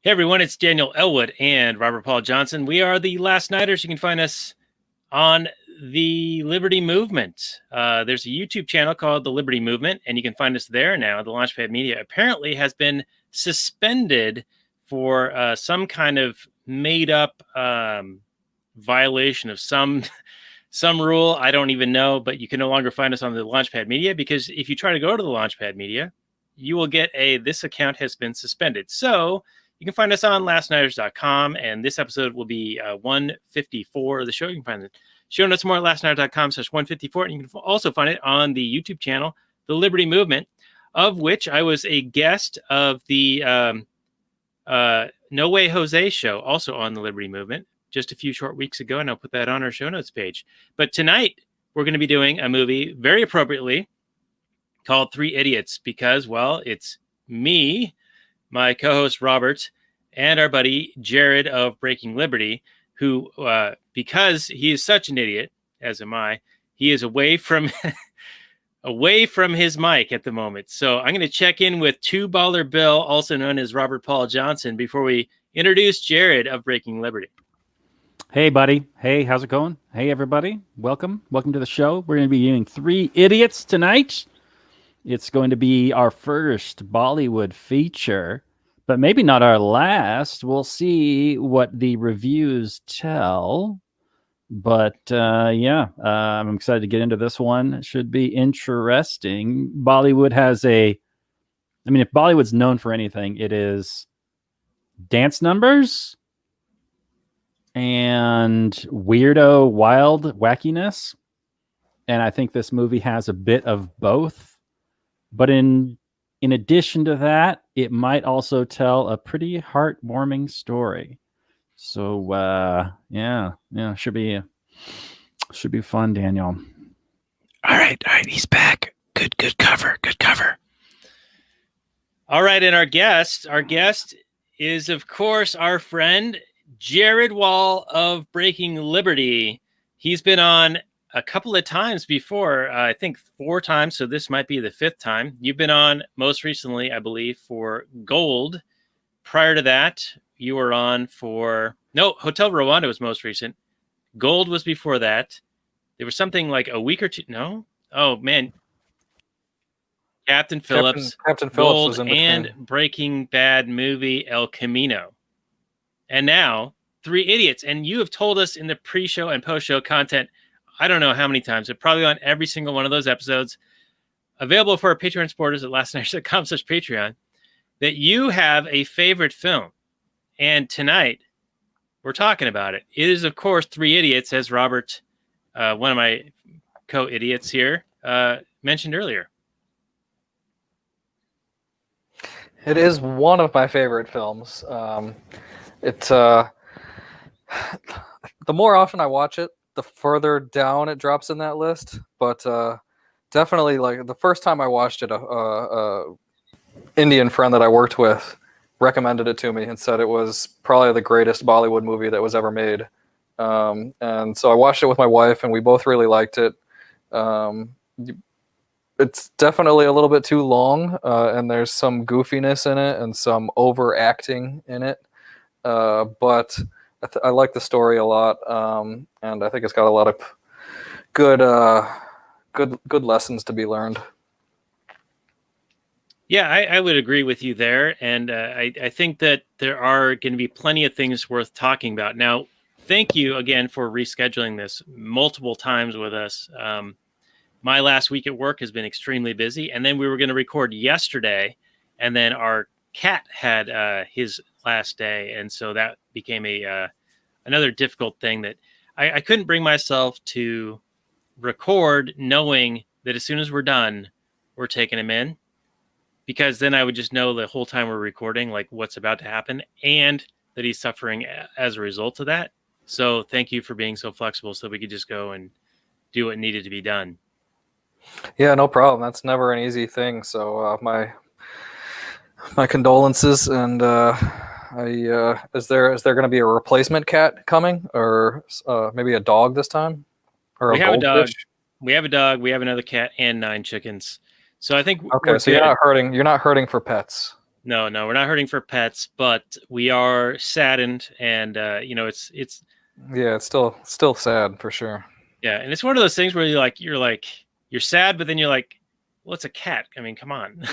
Hey everyone, it's Daniel Elwood and Robert Paul Johnson. We are the Last Nighters. You can find us on the Liberty Movement. There's a YouTube channel called the Liberty Movement, and you can find us there now. The Launchpad Media apparently has been suspended for some kind of made-up violation of some rule. I don't even know, but you can no longer find us on the Launchpad Media, because if you try to go to the Launchpad Media, you will get this account has been suspended. So you can find us on lastnighters.com, and this episode will be 154 of the show. You can find the show notes more at lastnighters.com/154, and you can also find it on the YouTube channel, The Liberty Movement, of which I was a guest of the No Way Jose show, also on the Liberty Movement, just a few short weeks ago, and I'll put that on our show notes page. But tonight, we're going to be doing a movie, very appropriately, called Three Idiots, because, well, it's me, my co-host Robert, and our buddy Jared of Breaking Liberty, who, because he is such an idiot, as am I, he is away from his mic at the moment. So I'm going to check in with Two Baller Bill, also known as Robert Paul Johnson, before we introduce Jared of Breaking Liberty. Hey, buddy. Hey, how's it going? Hey, everybody. Welcome to the show. We're going to be doing Three Idiots tonight. It's going to be our first Bollywood feature, but maybe not our last. We'll see what the reviews tell. But I'm excited to get into this one. It should be interesting. Bollywood has if Bollywood's known for anything, it is dance numbers and weirdo, wild wackiness. And I think this movie has a bit of both. But in addition to that, it might also tell a pretty heartwarming story. So should be fun, Daniel. All right, he's back. Good cover. All right, and our guest is, of course, our friend Jared Wall of Breaking Liberty. He's been on a couple of times before, I think 4 times, so this might be the 5th time. You've been on most recently, I believe, for Gold. Prior to that, you were on for... No, Hotel Rwanda was most recent. Gold was before that. There was something like a week or two... No? Oh, man. Captain Phillips. Captain Phillips Gold, was in between. And Breaking Bad movie El Camino. And now, Three Idiots. And you have told us in the pre-show and post-show content, I don't know how many times, but probably on every single one of those episodes, available for our Patreon supporters at lastnighters.com/Patreon, that you have a favorite film. And tonight, we're talking about it. It is, of course, Three Idiots, as Robert, one of my co-idiots here, mentioned earlier. It is one of my favorite films. The more often I watch it, the further down it drops in that list. But definitely, like, the first time I watched it, a Indian friend that I worked with recommended it to me and said it was probably the greatest Bollywood movie that was ever made. And so I watched it with my wife, and we both really liked it. It's definitely a little bit too long, and there's some goofiness in it and some overacting in it. But I like the story a lot, and I think it's got a lot of good lessons to be learned. Yeah, I would agree with you there, and I think that there are going to be plenty of things worth talking about. Now, thank you again for rescheduling this multiple times with us. My last week at work has been extremely busy, and then we were going to record yesterday, and then our cat had his last day, and so that became another difficult thing that I couldn't bring myself to record, knowing that as soon as we're done, we're taking him in, because then I would just know the whole time we're recording, like, what's about to happen, and that he's suffering as a result of that. So thank you for being so flexible so we could just go and do what needed to be done. Yeah, no problem. That's never an easy thing. So my condolences, and is there going to be a replacement cat coming, or maybe a dog this time, or we a have goldfish? a dog. We have a dog. We have another cat and 9 chickens. So I think okay. So you're not hurting for pets. No, we're not hurting for pets, but we are saddened, and it's Yeah, it's still sad for sure. yeah, and it's one of those things where you're sad, but then you're like, well, it's a cat. I mean, come on.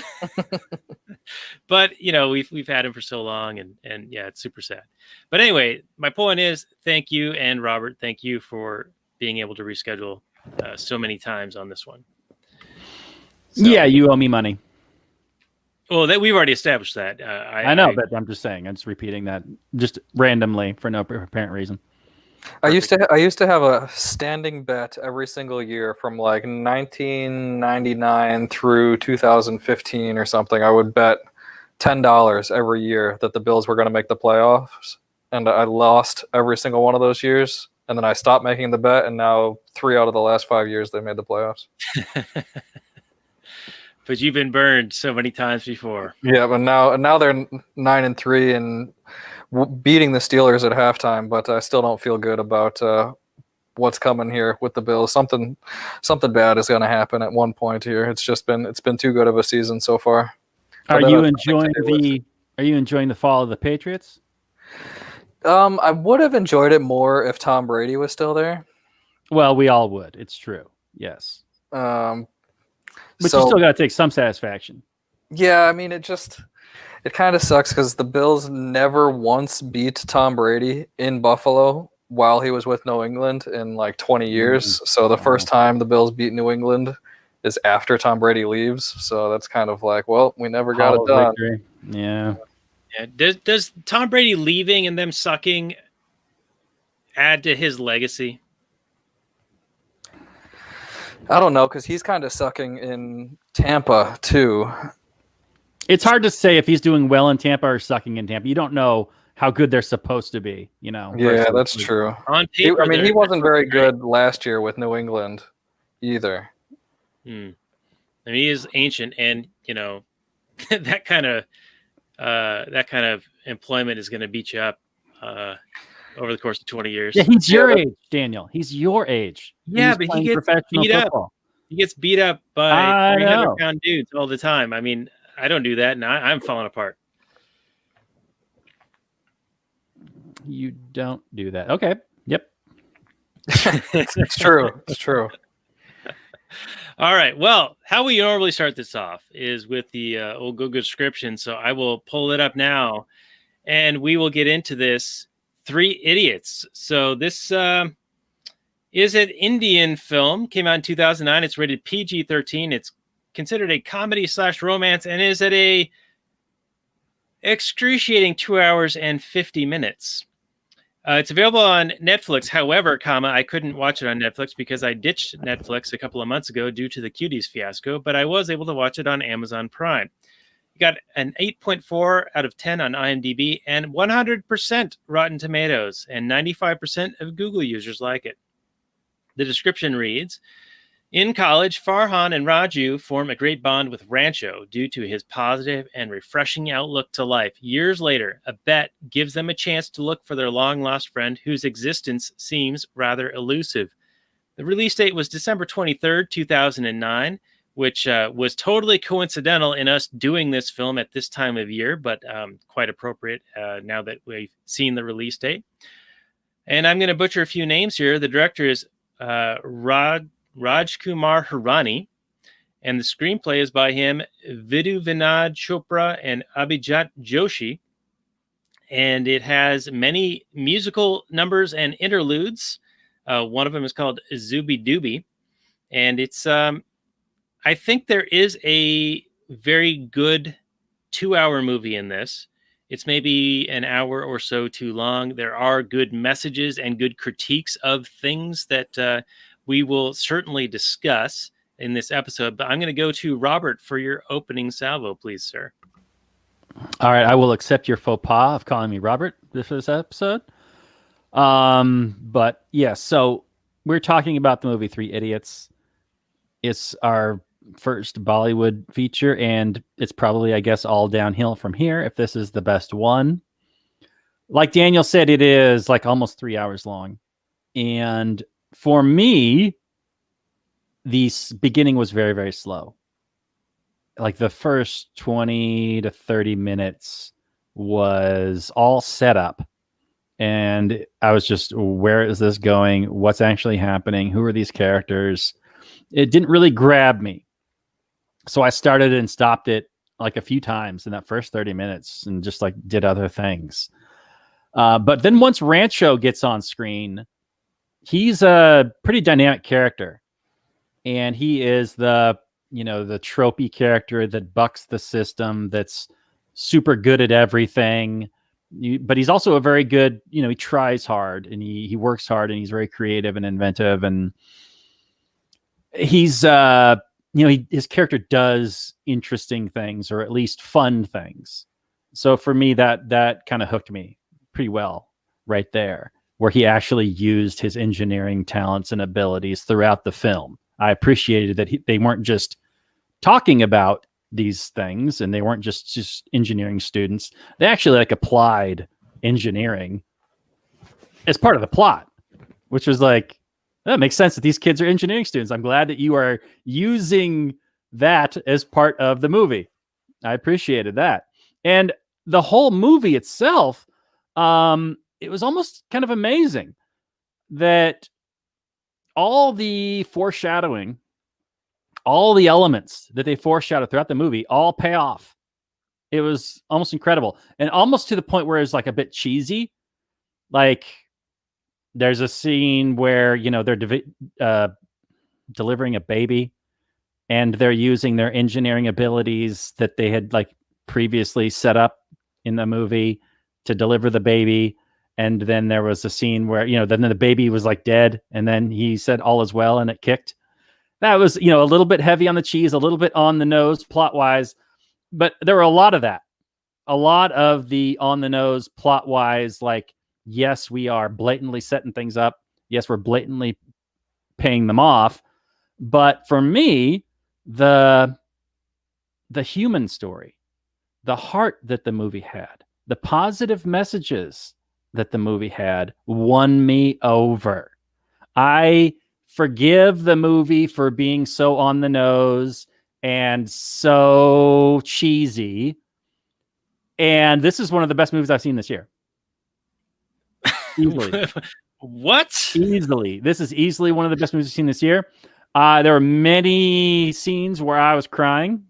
But we've had him for so long, and yeah, it's super sad. But anyway, my point is, thank you, and Robert, thank you for being able to reschedule so many times on this one. So, yeah, you owe me money. well, we've already established that. I know, but I'm just saying. I'm just repeating that just randomly for no apparent reason. I used to have a standing bet every single year from like 1999 through 2015 or something. I would bet $10 every year that the Bills were going to make the playoffs, and I lost every single one of those years. And then I stopped making the bet, and now 3 out of the last 5 years they made the playoffs. But you've been burned so many times before. Yeah, but now they're 9-3 and beating the Steelers at halftime. But I still don't feel good about what's coming here with the Bills. Something bad is going to happen at one point here. It's been too good of a season so far. Are you enjoying the fall of the Patriots? I would have enjoyed it more if Tom Brady was still there. Well, we all would. It's true. Yes. But you still got to take some satisfaction. Yeah, I mean, it kind of sucks because the Bills never once beat Tom Brady in Buffalo while he was with New England in like 20 years. Mm-hmm. So the first time the Bills beat New England is after Tom Brady leaves. So that's kind of like, well, we never got it done. Victory. Yeah. Yeah. Does Tom Brady leaving and them sucking add to his legacy? I don't know, because he's kind of sucking in Tampa too. It's hard to say if he's doing well in Tampa or sucking in Tampa. You don't know how good they're supposed to be, Yeah, that's true. On paper, he wasn't very good last year with New England either. I mean, he is ancient, and that kind of employment is going to beat you up over the course of 20 years. Yeah, he's your age, Daniel. He's your age. Yeah, but he gets beat up. He gets beat up by 300-pound dudes all the time. I mean, I don't do that, and I'm falling apart. You don't do that. Okay. Yep. It's true. It's true. All right. Well, how we normally start this off is with the old Google description. So I will pull it up now, and we will get into this. 3 Idiots. So this is an Indian film. Came out in 2009. It's rated PG-13. It's considered a comedy/romance and is at a excruciating 2 hours and 50 minutes. It's available on Netflix. However, I couldn't watch it on Netflix because I ditched Netflix a couple of months ago due to the Cuties fiasco, but I was able to watch it on Amazon Prime. You got an 8.4 out of 10 on IMDb and 100% Rotten Tomatoes, and 95% of Google users like it. The description reads, in college, Farhan and Raju form a great bond with Rancho due to his positive and refreshing outlook to life. Years later, a bet gives them a chance to look for their long-lost friend whose existence seems rather elusive. The release date was December 23rd, 2009, which was totally coincidental in us doing this film at this time of year, but quite appropriate now that we've seen the release date. And I'm going to butcher a few names here. The director is Rajkumar Hirani, and the screenplay is by him, Vidhu Vinod Chopra and Abhijat Joshi. And it has many musical numbers and interludes. One of them is called Zooby Dooby. And it's... I think there is a very good 2-hour movie in this. It's maybe an hour or so too long. There are good messages and good critiques of things that we will certainly discuss in this episode. But I'm going to go to Robert for your opening salvo, please, sir. All right. I will accept your faux pas of calling me Robert for this episode. But yeah, so we're talking about the movie 3 Idiots. It's our first Bollywood feature, and it's probably, I guess, all downhill from here if this is the best one. Like Daniel said, it is like almost 3 hours long. And for me, the beginning was very, very slow. like the first 20 to 30 minutes was all set up. And I was just, where is this going? What's actually happening? Who are these characters? It didn't really grab me. So I started and stopped it like a few times in that first 30 minutes and just like did other things. But then once Rancho gets on screen, he's a pretty dynamic character. And he is the tropey character that bucks the system, that's super good at everything. But he's also a very good, he tries hard and he works hard and he's very creative and inventive. And he's, his character does interesting things, or at least fun things. So for me, that kind of hooked me pretty well right there, where he actually used his engineering talents and abilities throughout the film. I appreciated that they weren't just talking about these things and they weren't just engineering students. They actually like applied engineering as part of the plot, which was like, that makes sense that these kids are engineering students. I'm glad that you are using that as part of the movie. I appreciated that. And the whole movie itself, it was almost kind of amazing that all the foreshadowing, all the elements that they foreshadowed throughout the movie all pay off. It was almost incredible, and almost to the point where it's like a bit cheesy. Like there's a scene where, they're delivering a baby and they're using their engineering abilities that they had like previously set up in the movie to deliver the baby. And then there was a scene where, then the baby was like dead. And then he said, all is well. And it kicked. That was, a little bit heavy on the cheese, a little bit on the nose plot wise. But there were a lot of that. A lot of the on the nose plot wise, like, yes, we are blatantly setting things up. Yes, we're blatantly paying them off. But for me, the human story, the heart that the movie had, the positive messages that the movie had won me over. I forgive the movie for being so on the nose and so cheesy. And this is one of the best movies I've seen this year. Easily. What? Easily. This is easily one of the best movies I've seen this year. There were many scenes where I was crying.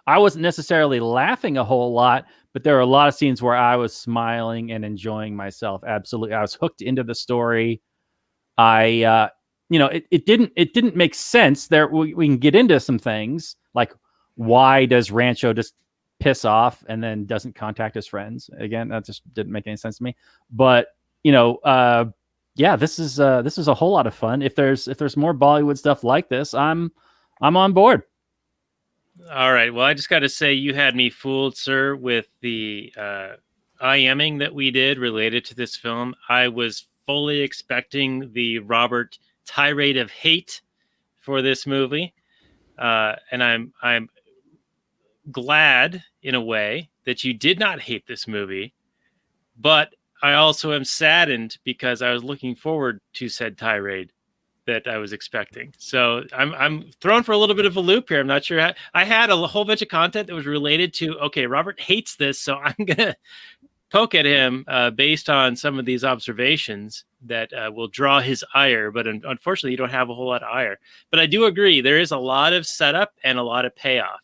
I wasn't necessarily laughing a whole lot, but there were a lot of scenes where I was smiling and enjoying myself. Absolutely. I was hooked into the story. It didn't make sense there. We can get into some things like, why does Rancho just piss off and then doesn't contact his friends again? That just didn't make any sense to me. But this is a whole lot of fun. If there's more Bollywood stuff like this, I'm on board. All right. Well, I just got to say, you had me fooled, sir, with the IMing that we did related to this film. I was fully expecting the Robert tirade of hate for this movie, and I'm glad in a way that you did not hate this movie, but I also am saddened because I was looking forward to said tirade that I was expecting. So I'm thrown for a little bit of a loop here. I'm not sure. I had a whole bunch of content that was related to, okay, Robert hates this, so I'm gonna poke at him based on some of these observations that will draw his ire. But unfortunately, you don't have a whole lot of ire. But I do agree, there is a lot of setup and a lot of payoff.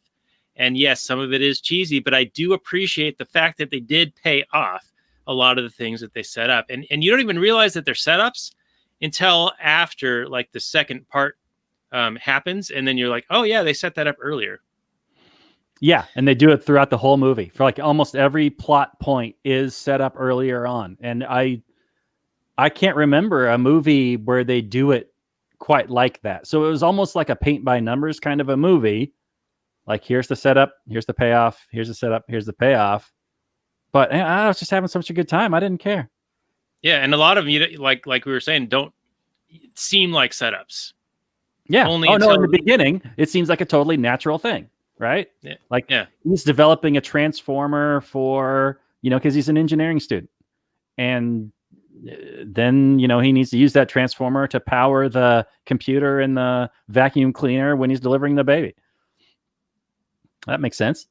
And yes, some of it is cheesy, but I do appreciate the fact that they did pay off a lot of the things that they set up. And you don't even realize that they're setups until after like the second part happens. And then you're like, oh yeah, they set that up earlier. Yeah. And they do it throughout the whole movie. For like almost every plot point is set up earlier on. And I can't remember a movie where they do it quite like that. So it was almost like a paint by numbers kind of a movie. Like, here's the setup, here's the payoff, here's the setup, here's the payoff. But I was just having such a good time. I didn't care. Yeah, and a lot of them, like we were saying, don't seem like setups. Yeah. In the beginning, it seems like a totally natural thing, right? Yeah. He's developing a transformer for, because he's an engineering student. And then, he needs to use that transformer to power the computer and the vacuum cleaner when he's delivering the baby. That makes sense.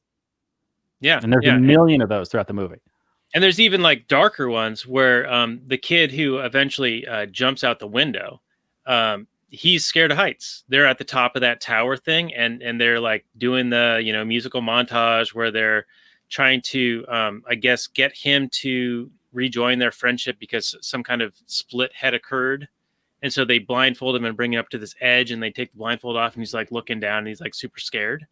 Yeah, And there's yeah. a million of those throughout the movie. And there's even like darker ones where the kid who eventually jumps out the window, he's scared of heights. They're at the top of that tower thing, and they're like doing the musical montage where they're trying to, I guess, get him to rejoin their friendship because some kind of split had occurred. And so they blindfold him and bring him up to this edge, and they take the blindfold off, and he's like looking down, and he's like super scared.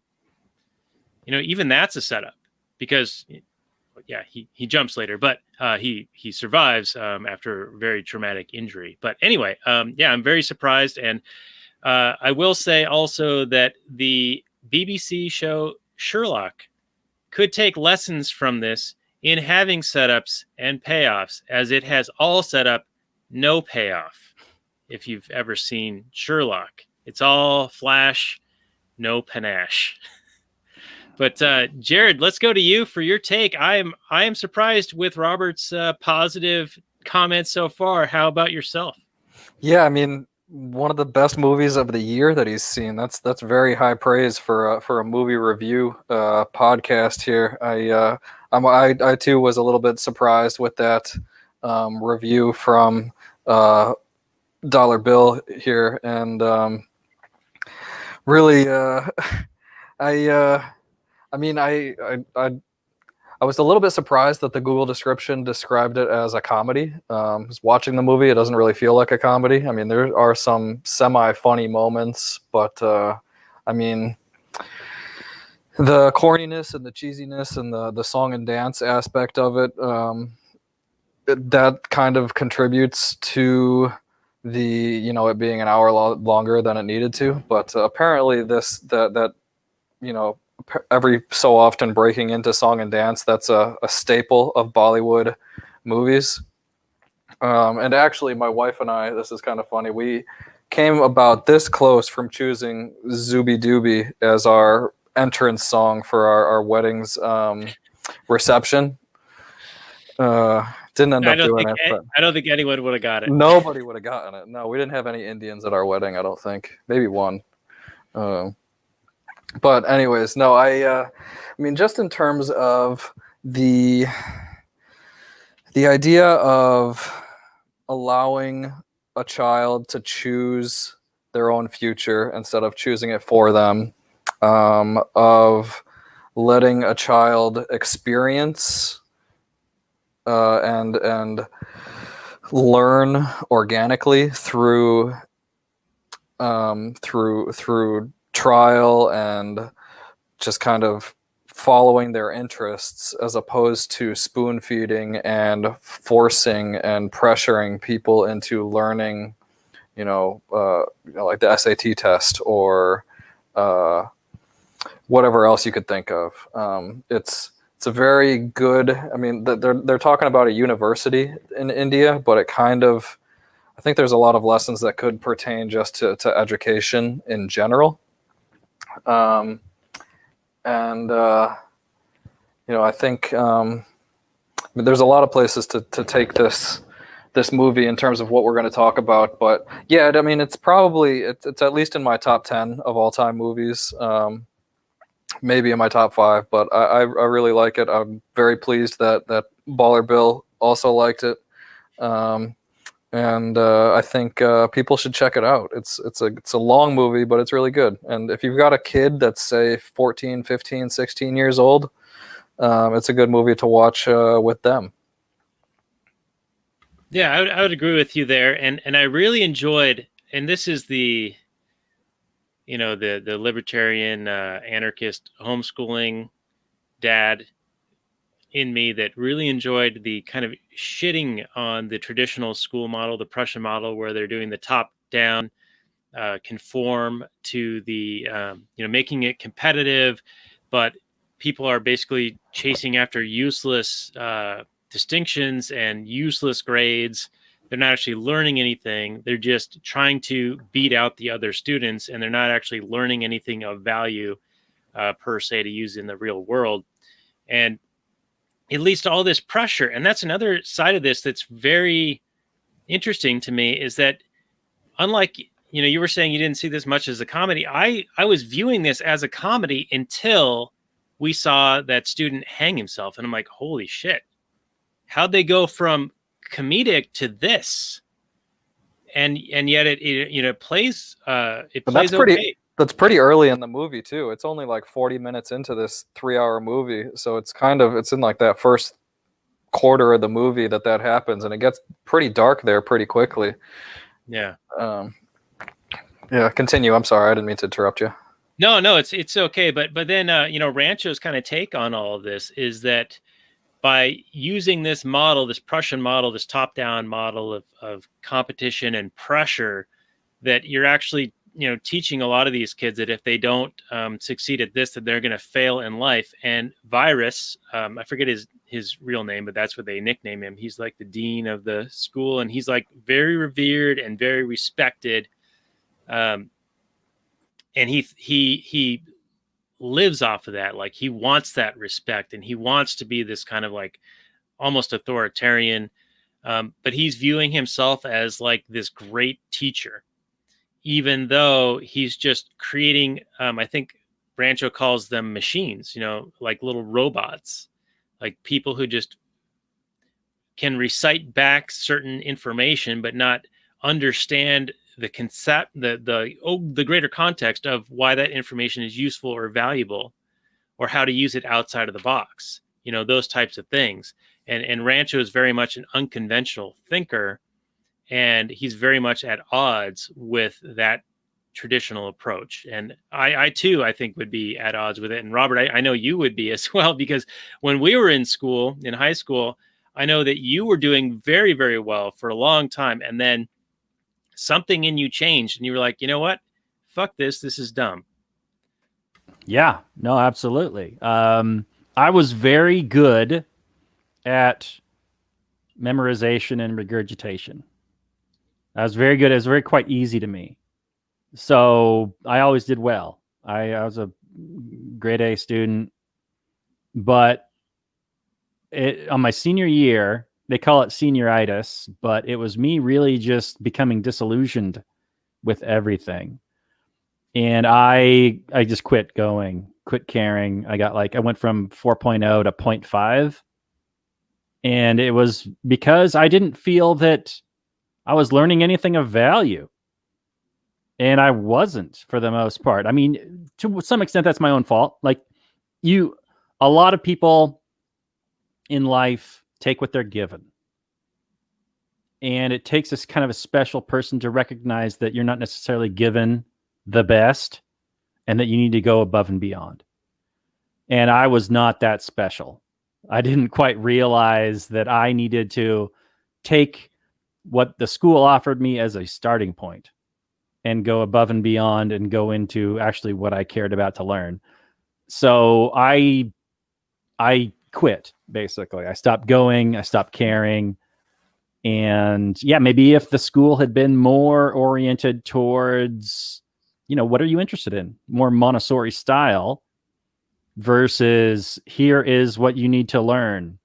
Even that's a setup because, yeah, he jumps later, but he survives after a very traumatic injury. But anyway, yeah, I'm very surprised, and I will say also that the BBC show Sherlock could take lessons from this in having setups and payoffs, as it has all setup, no payoff. If you've ever seen Sherlock, it's all flash, no panache. But Jared, let's go to you for your take. I am surprised with Robert's positive comments so far. How about yourself? Yeah, I mean, one of the best movies of the year that he's seen. That's very high praise for a movie review podcast here. I too was a little bit surprised with that review from Dollar Bill here, and really, I mean, I was a little bit surprised that the Google description described it as a comedy. Just watching the movie, it doesn't really feel like a comedy. I mean, there are some semi-funny moments, but I mean, the corniness and the cheesiness and the song and dance aspect of it, that kind of contributes to the it being an hour longer than it needed to. But apparently, that every so often breaking into song and dance, that's a staple of Bollywood movies. And actually, my wife and I, this is kind of funny, we came about this close from choosing Zooby Dooby as our entrance song for our wedding's reception. Didn't end up doing it. But I don't think anyone would have got it. nobody would have gotten it. No, we didn't have any Indians at our wedding, I don't think. Maybe one. But anyways, no, I mean, just in terms of the idea of allowing a child to choose their own future instead of choosing it for them, of letting a child experience and learn organically through trial and just kind of following their interests, as opposed to spoon feeding and forcing and pressuring people into learning, like the SAT test or whatever else you could think of. It's a very good. I mean, they're talking about a university in India, but it kind of, I think there's a lot of lessons that could pertain just to education in general. I think there's a lot of places to take this movie in terms of what we're going to talk about. But yeah, I mean, it's at least in my top 10 of all time movies, maybe in my top 5. But I really like it. I'm very pleased that Baller Bill also liked it. And I think people should check it out. It's a long movie, but it's really good. And if you've got a kid that's, say, 14, 15, 16 years old, it's a good movie to watch with them. Yeah, I would agree with you there. And I really enjoyed, and this is the libertarian anarchist homeschooling dad in me that really enjoyed the kind of shitting on the traditional school model, the Prussian model, where they're doing the top down, conform to the, making it competitive, but people are basically chasing after useless distinctions and useless grades. They're not actually learning anything. They're just trying to beat out the other students, and they're not actually learning anything of value per se to use in the real world. And it leads to all this pressure. And that's another side of this that's very interesting to me, is that unlike, you were saying you didn't see this much as a comedy. I was viewing this as a comedy until we saw that student hang himself, and I'm like, holy shit, how'd they go from comedic to this? And yet it plays But that's okay. That's pretty early in the movie too. It's only like 40 minutes into this 3-hour movie, so it's in like that first quarter of the movie that happens, and it gets pretty dark there pretty quickly. Yeah. Yeah. Continue. I'm sorry, I didn't mean to interrupt you. No, it's okay. But then Rancho's kind of take on all of this is that by using this model, this Prussian model, this top-down model of competition and pressure, that you're actually teaching a lot of these kids that if they don't succeed at this, that they're going to fail in life. And Virus, I forget his real name, but that's what they nickname him. He's like the dean of the school, and he's like very revered and very respected. And he lives off of that. Like, he wants that respect, and he wants to be this kind of like almost authoritarian, but he's viewing himself as like this great teacher, even though he's just creating, I think Rancho calls them machines, like little robots, like people who just can recite back certain information, but not understand the concept, the greater context of why that information is useful or valuable, or how to use it outside of the box, those types of things. And Rancho is very much an unconventional thinker, and he's very much at odds with that traditional approach. And I too, I think, would be at odds with it. And Robert, I know you would be as well, because when we were in high school, I know that you were doing very, very well for a long time. And then something in you changed, and you were like, you know what? Fuck this. This is dumb. Yeah, no, absolutely. I was very good at memorization and regurgitation. I was very good. It was very quite easy to me. So I always did well. I was a grade A student, but on my senior year, they call it senioritis, but it was me really just becoming disillusioned with everything. And I just quit caring. I went from 4.0 to 0.5. And it was because I didn't feel that I was learning anything of value. And I wasn't, for the most part. I mean, to some extent, that's my own fault. Like, a lot of people in life take what they're given. And it takes this kind of a special person to recognize that you're not necessarily given the best and that you need to go above and beyond. And I was not that special. I didn't quite realize that I needed to take what the school offered me as a starting point and go above and beyond and go into actually what I cared about to learn. So I quit, basically. I stopped going, I stopped caring. And yeah, maybe if the school had been more oriented towards, what are you interested in? More Montessori style versus here is what you need to learn.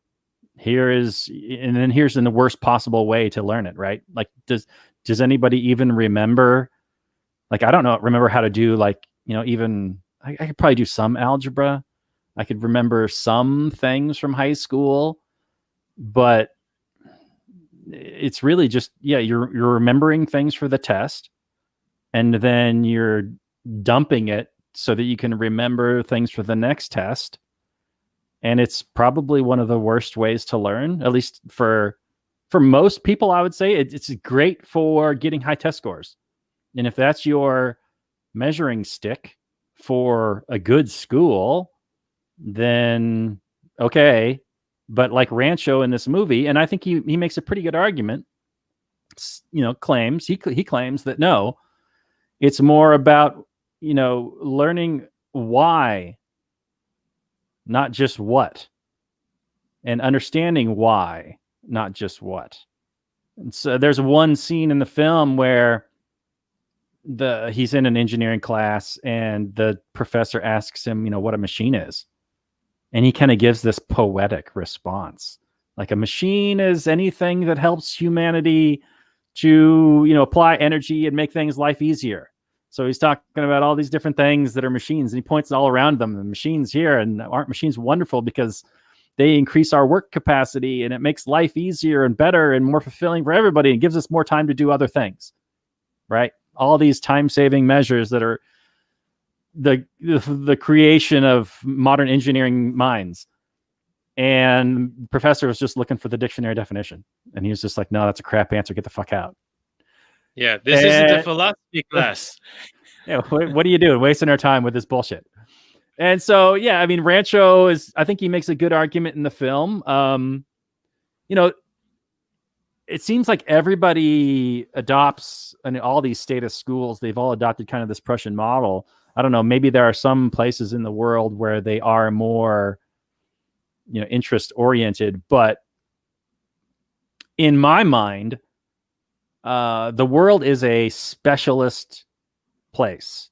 Here's in the worst possible way to learn it, right? Like, does anybody even remember? Like, I don't remember how to do, like, even I could probably do some algebra. I could remember some things from high school, but it's really just, you're remembering things for the test, and then you're dumping it so that you can remember things for the next test. And it's probably one of the worst ways to learn, at least for most people. I would say it's great for getting high test scores. And if that's your measuring stick for a good school, then okay. But like Rancho in this movie, and I think he makes a pretty good argument, he claims that no, it's more about, learning why, not just what, and understanding why, not just what. And so there's one scene in the film where he's in an engineering class and the professor asks him, what a machine is. And he kind of gives this poetic response. Like, a machine is anything that helps humanity to, apply energy and make life easier. So he's talking about all these different things that are machines, and he points all around them. The machines here, and aren't machines wonderful because they increase our work capacity, and it makes life easier and better and more fulfilling for everybody, and gives us more time to do other things, right? All these time-saving measures that are the creation of modern engineering minds. And the professor was just looking for the dictionary definition, and he was just like, "No, that's a crap answer. Get the fuck out." Yeah, this isn't a philosophy class. Yeah, what are you doing, wasting our time with this bullshit? And so, yeah, I mean, Rancho is, I think he makes a good argument in the film. You know, it seems like everybody adopts, and all these status schools, they've all adopted kind of this Prussian model. I don't know, maybe there are some places in the world where they are more, interest oriented, but in my mind, the world is a specialist place.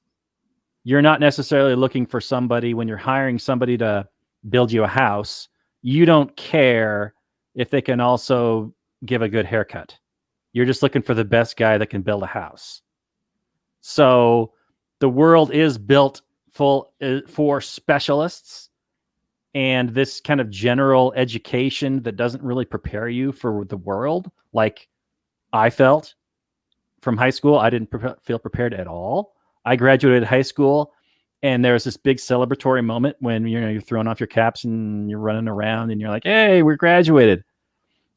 You're not necessarily looking for somebody when you're hiring somebody to build you a house. You don't care if they can also give a good haircut. You're just looking for the best guy that can build a house. So the world is built for specialists, and this kind of general education that doesn't really prepare you for the world, like I felt from high school. I didn't feel prepared at all. I graduated high school, and there was this big celebratory moment when you're throwing off your caps and you're running around and you're like, "Hey, we're graduated."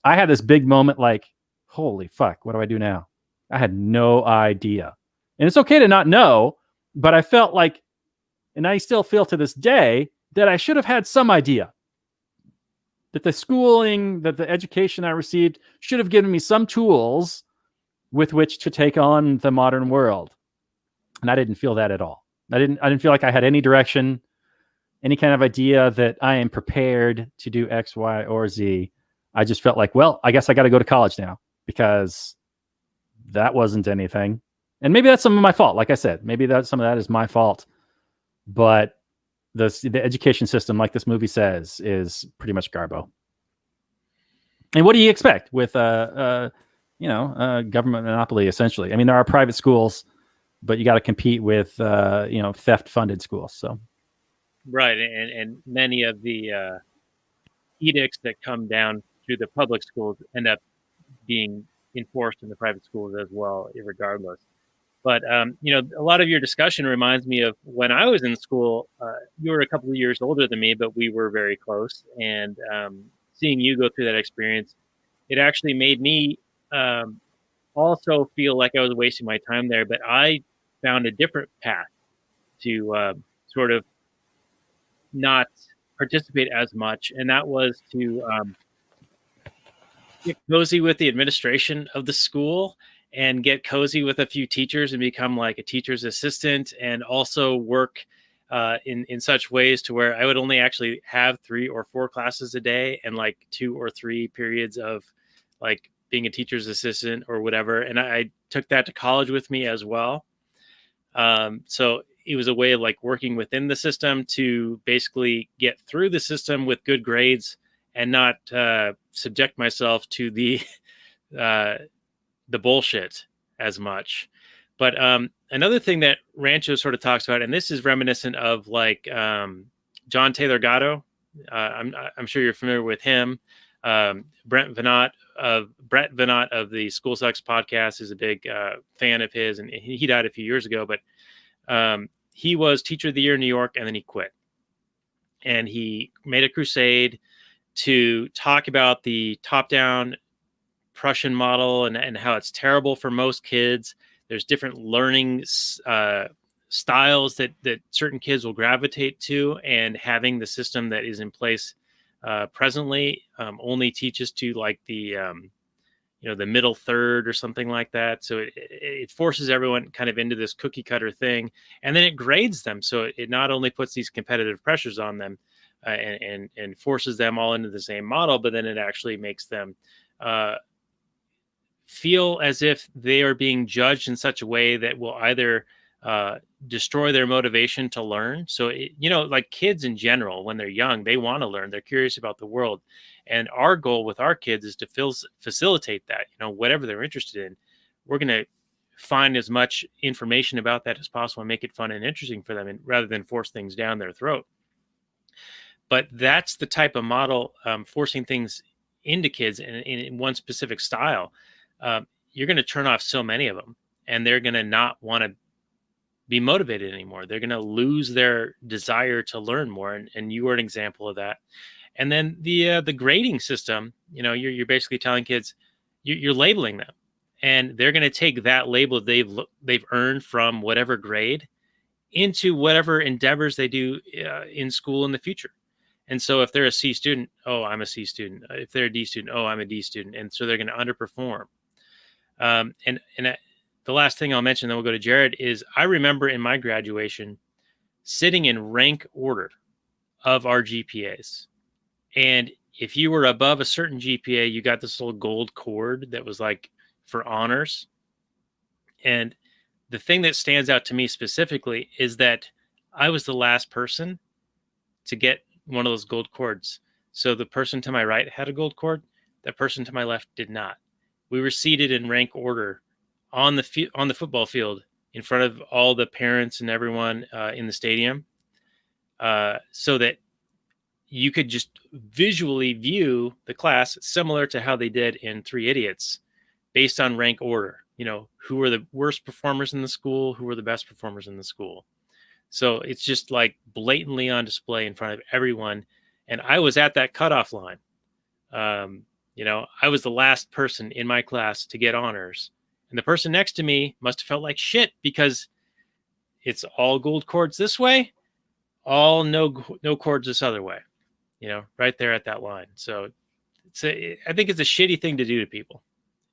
I had this big moment like, "Holy fuck, what do I do now?" I had no idea. And it's okay to not know, but I felt like, and I still feel to this day, that I should have had some idea. That the schooling, that the education I received should have given me some tools with which to take on the modern world. And I didn't feel that at all. I didn't feel like I had any direction, any kind of idea that I am prepared to do X, Y, or Z. I just felt like, well, I guess I got to go to college now, because that wasn't anything. And maybe that's some of my fault. Like I said, maybe some of that is my fault. But the education system, like this movie says, is pretty much garbo. And what do you expect with a government monopoly, essentially? I mean, there are private schools, but you got to compete with theft-funded schools. So, right, and many of the edicts that come down through the public schools end up being enforced in the private schools as well, regardless. But a lot of your discussion reminds me of when I was in school. You were a couple of years older than me, but we were very close. And seeing you go through that experience, it actually made me also feel like I was wasting my time there. But I found a different path to sort of not participate as much, and that was to get cozy with the administration of the school and get cozy with a few teachers and become like a teacher's assistant, and also work in such ways to where I would only actually have 3 or 4 classes a day and like 2 or 3 periods of like being a teacher's assistant or whatever. And I took that to college with me as well. So it was a way of like working within the system to basically get through the system with good grades and not subject myself to the bullshit as much. But another thing that Rancho sort of talks about, and this is reminiscent of like John Taylor Gatto. I'm sure you're familiar with him. Brett Venot of the School Sucks podcast is a big fan of his, and he died a few years ago. But he was Teacher of the Year in New York, and then he quit. And he made a crusade to talk about the top-down Prussian model and how it's terrible for most kids. There's different learning styles that certain kids will gravitate to, and having the system that is in place presently only teaches to like the middle third or something like that. So it forces everyone kind of into this cookie cutter thing, and then it grades them. So it not only puts these competitive pressures on them and forces them all into the same model, but then it actually makes them feel as if they are being judged in such a way that will either destroy their motivation to learn. So, like kids in general, when they're young, they want to learn. They're curious about the world. And our goal with our kids is to facilitate that, whatever they're interested in. We're going to find as much information about that as possible and make it fun and interesting for them, and rather than force things down their throat. But that's the type of model, forcing things into kids in one specific style. You're going to turn off so many of them, and they're going to not want to be motivated anymore. They're going to lose their desire to learn more. And you were an example of that. And then the grading system, you're basically telling kids, you're labeling them, and they're going to take that label they've earned from whatever grade into whatever endeavors they do in school in the future. And so if they're a C student, oh, I'm a C student. If they're a D student, oh, I'm a D student. And so they're going to underperform. The last thing I'll mention, then we'll go to Jared, is I remember in my graduation sitting in rank order of our GPAs. And if you were above a certain GPA, you got this little gold cord that was like for honors. And the thing that stands out to me specifically is that I was the last person to get one of those gold cords. So the person to my right had a gold cord. The person to my left did not. We were seated in rank order on the football field in front of all the parents and everyone in the stadium, so that you could just visually view the class similar to how they did in Three Idiots, based on rank order. Who were the worst performers in the school, who were the best performers in the school. So it's just like blatantly on display in front of everyone. And I was at that cutoff line. I was the last person in my class to get honors. And the person next to me must have felt like shit, because it's all gold cords this way, all no cords this other way, right there at that line. So I think it's a shitty thing to do to people,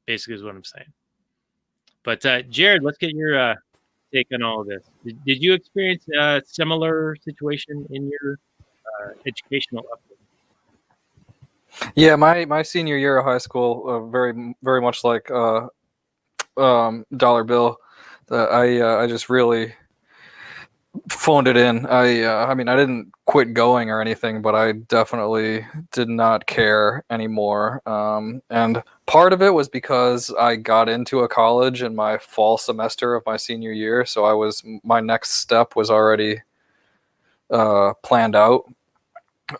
basically is what I'm saying. But Jared, let's get your take on all of this. Did you experience a similar situation in your educational upbringing? Yeah, my senior year of high school, very very much like Dollar Bill, I just really phoned it in. I mean, I didn't quit going or anything, but I definitely did not care anymore. And part of it was because I got into a college in my fall semester of my senior year, so my next step was already planned out,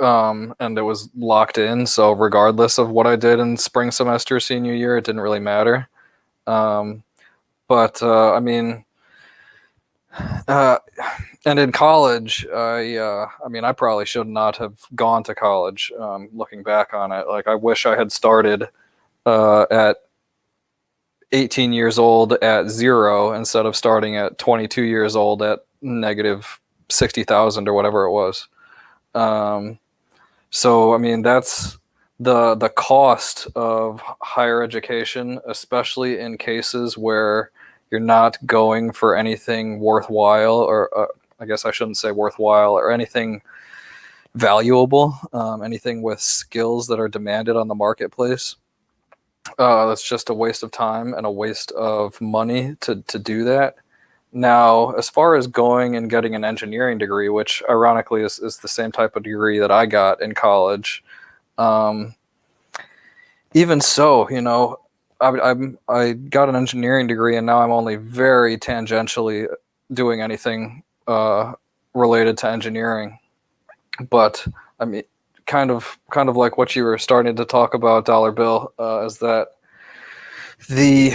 and it was locked in. So regardless of what I did in spring semester senior year, it didn't really matter. I mean. And in college, I probably should not have gone to college. Looking back on it, like I wish I had started at 18 years old at 0 instead of starting at 22 years old at negative 60,000 or whatever it was. So I mean, that's the cost of higher education, especially in cases where you're not going for anything worthwhile, or I guess I shouldn't say worthwhile, or anything valuable, anything with skills that are demanded on the marketplace. That's just a waste of time and a waste of money to do that. Now, as far as going and getting an engineering degree, which ironically is the same type of degree that I got in college, even so, I got an engineering degree, and now I'm only very tangentially doing anything related to engineering. But I mean, kind of like what you were starting to talk about, Dollar Bill, is that the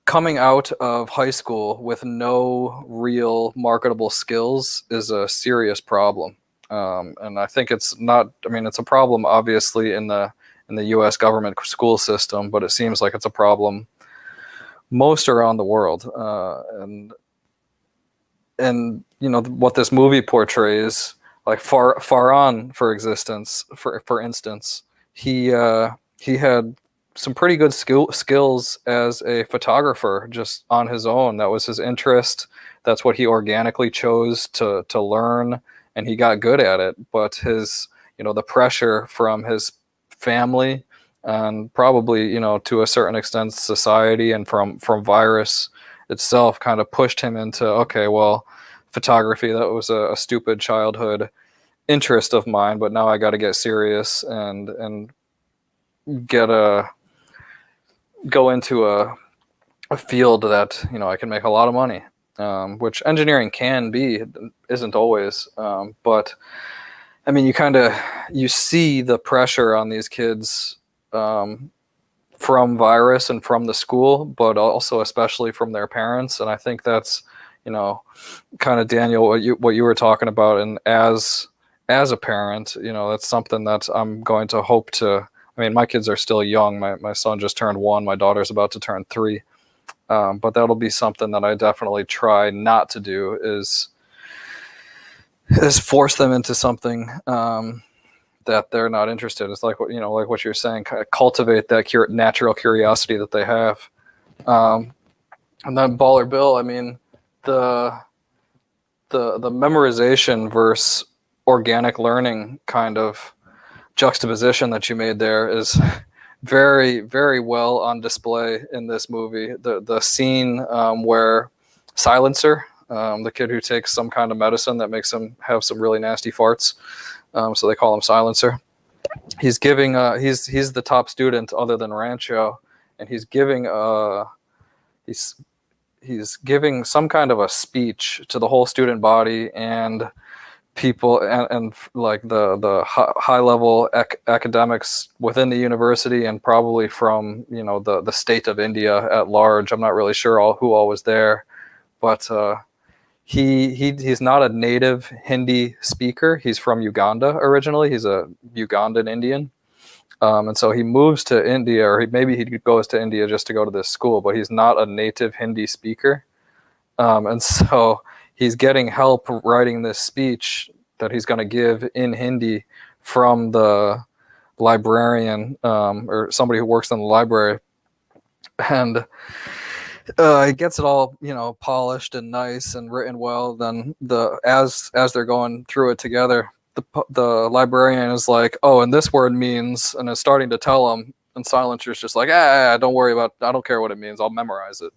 coming out of high school with no real marketable skills is a serious problem. And I think it's not. I mean, it's a problem obviously in the U.S. government school system, but it seems like it's a problem most around the world. And what this movie portrays, like Farhan, for instance, he had some pretty good skills as a photographer just on his own. That was his interest. That's what he organically chose to learn, and he got good at it. But his, the pressure from his family and probably, to a certain extent, society and from virus itself kind of pushed him into, okay, well, photography, that was a stupid childhood interest of mine, but now I got to get serious and go into a a field that I can make a lot of money, which engineering can be, isn't always, but I mean, you see the pressure on these kids, from virus and from the school, but also especially from their parents. And I think that's, kind of, Daniel, what you were talking about. And as a parent, that's something that I'm going to hope to. I mean, my kids are still young. My son just turned 1. My daughter's about to turn 3. But that'll be something that I definitely try not to do, is force them into something that they're not interested in. It's like what you're saying, kind of cultivate that natural curiosity that they have. And then Baller Bill, I mean, the memorization versus organic learning kind of juxtaposition that you made there is very, very well on display in this movie. The scene where Silencer, the kid who takes some kind of medicine that makes him have some really nasty farts, so they call him Silencer. He's giving he's the top student other than Rancho, and he's giving he's giving some kind of a speech to the whole student body and people, and like the high level academics within the university, and probably from the state of India at large. I'm not really sure who all was there, but he's not a native Hindi speaker. He's from Uganda originally. He's a Ugandan Indian. And so he moves to India, or maybe he goes to India just to go to this school, but he's not a native Hindi speaker. And so he's getting help writing this speech that he's going to give in Hindi from the librarian, or somebody who works in the library. And he gets it all, polished and nice and written well. Then as they're going through it together, the librarian is like, "Oh, and this word means," and is starting to tell him, and Silencer's just like, don't worry about it. I don't care what it means. I'll memorize it."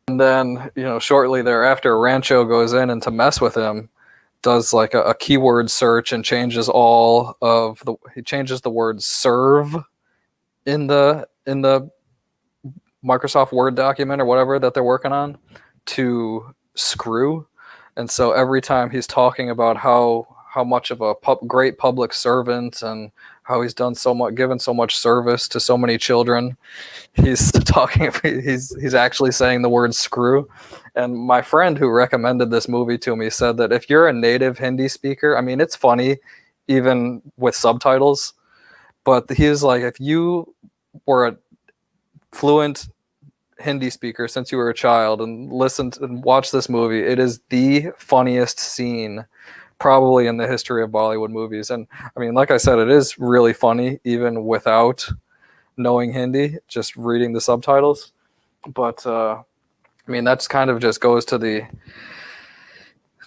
And then, shortly thereafter, Rancho goes in, and to mess with him, does like a keyword search and changes he changes the word serve in the Microsoft Word document or whatever that they're working on to screw. And so every time he's talking about how much of a great public servant, and how he's done given so much service to so many children, he's actually saying the word screw. And my friend who recommended this movie to me said that if you're a native Hindi speaker, I mean, it's funny even with subtitles, but he's like, if you were a fluent Hindi speaker since you were a child and listened and watched this movie, it is the funniest scene probably in the history of Bollywood movies. And I mean, like I said, it is really funny even without knowing Hindi, just reading the subtitles. But I mean, that's kind of just goes to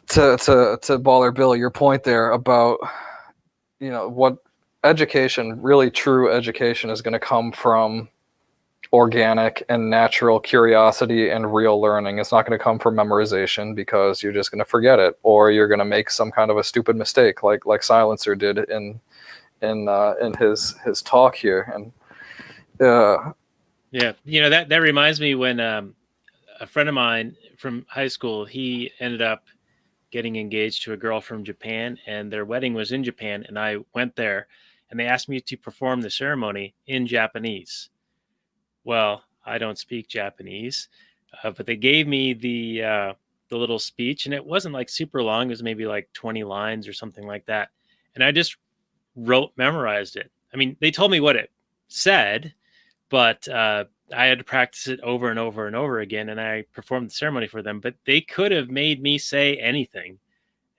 Baller Bill, your point there about what education, really true education, is going to come from organic and natural curiosity and real learning. It's not going to come from memorization, because you're just going to forget it, or you're going to make some kind of a stupid mistake like Silencer did in his talk here. And yeah, that reminds me when a friend of mine from high school, he ended up getting engaged to a girl from Japan, and their wedding was in Japan, and I went there, and they asked me to perform the ceremony in Japanese. Well, I don't speak Japanese, but they gave me the little speech, and it wasn't like super long. It was maybe like 20 lines or something like that. And I just memorized it. I mean, they told me what it said, but I had to practice it over and over and over again, and I performed the ceremony for them. But they could have made me say anything,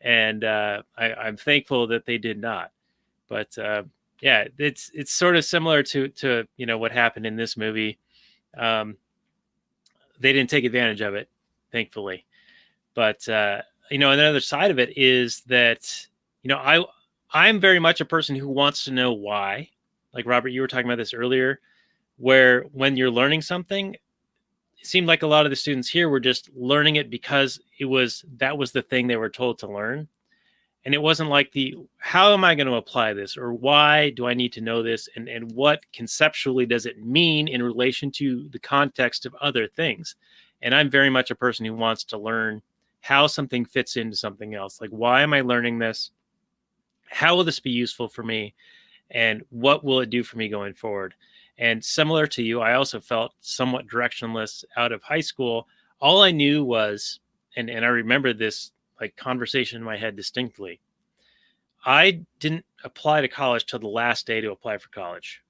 and I'm thankful that they did not. But yeah, it's sort of similar to what happened in this movie. They didn't take advantage of it, thankfully. But another side of it is that I'm very much a person who wants to know why. Like Robert, you were talking about this earlier, where when you're learning something, it seemed like a lot of the students here were just learning it because that was the thing they were told to learn. And it wasn't like how am I going to apply this, or why do I need to know this, and what conceptually does it mean in relation to the context of other things. And I'm very much a person who wants to learn how something fits into something else. Like, why am I learning this? How will this be useful for me? And what will it do for me going forward? And similar to you, I also felt somewhat directionless out of high school. All I knew was, and I remember this like conversation in my head distinctly. I didn't apply to college till the last day to apply for college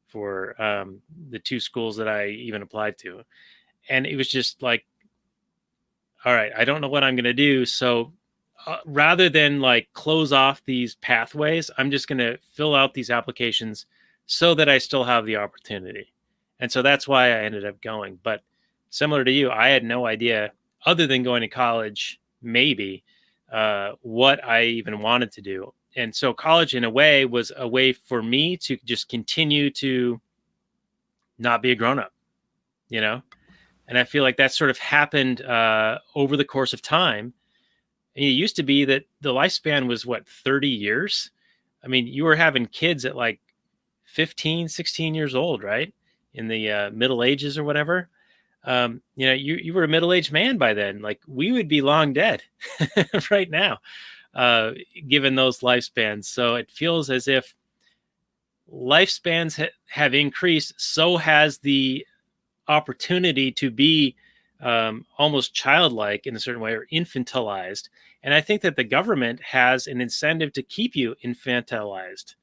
for the two schools that I even applied to. And it was just like, all right, I don't know what I'm going to do. So rather than like close off these pathways, I'm just going to fill out these applications so that I still have the opportunity. And so that's why I ended up going. But similar to you, I had no idea, other than going to college, maybe, what I even wanted to do. And so college, in a way, was a way for me to just continue to not be a grown-up, you know? And I feel like that sort of happened over the course of time. And it used to be that the lifespan was, 30 years? I mean, you were having kids at like 15, 16 years old, right? In the Middle Ages or whatever. You were a middle-aged man by then. Like, we would be long dead right now, given those lifespans. So it feels as if lifespans have increased. So has the opportunity to be almost childlike in a certain way, or infantilized. And I think that the government has an incentive to keep you infantilized,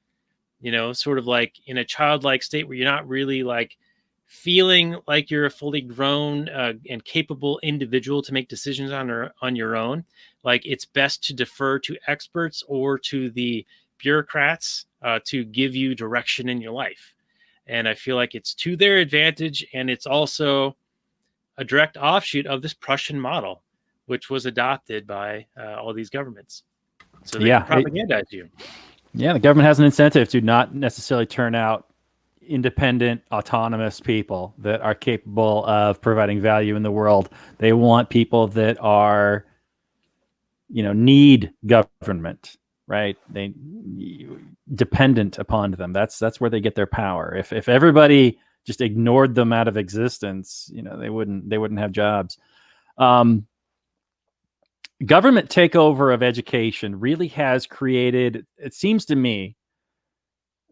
sort of like in a childlike state where you're not really like feeling like you're a fully grown and capable individual to make decisions on your own. Like, it's best to defer to experts or to the bureaucrats to give you direction in your life. And I feel like it's to their advantage, and it's also a direct offshoot of this Prussian model, which was adopted by all these governments. So they can propagandize you. Yeah, the government has an incentive to not necessarily turn out independent, autonomous people that are capable of providing value in the world. They want people that are, need government, right? They dependent upon them. That's where they get their power. If everybody just ignored them out of existence, they wouldn't have jobs. Government takeover of education really has created, it seems to me,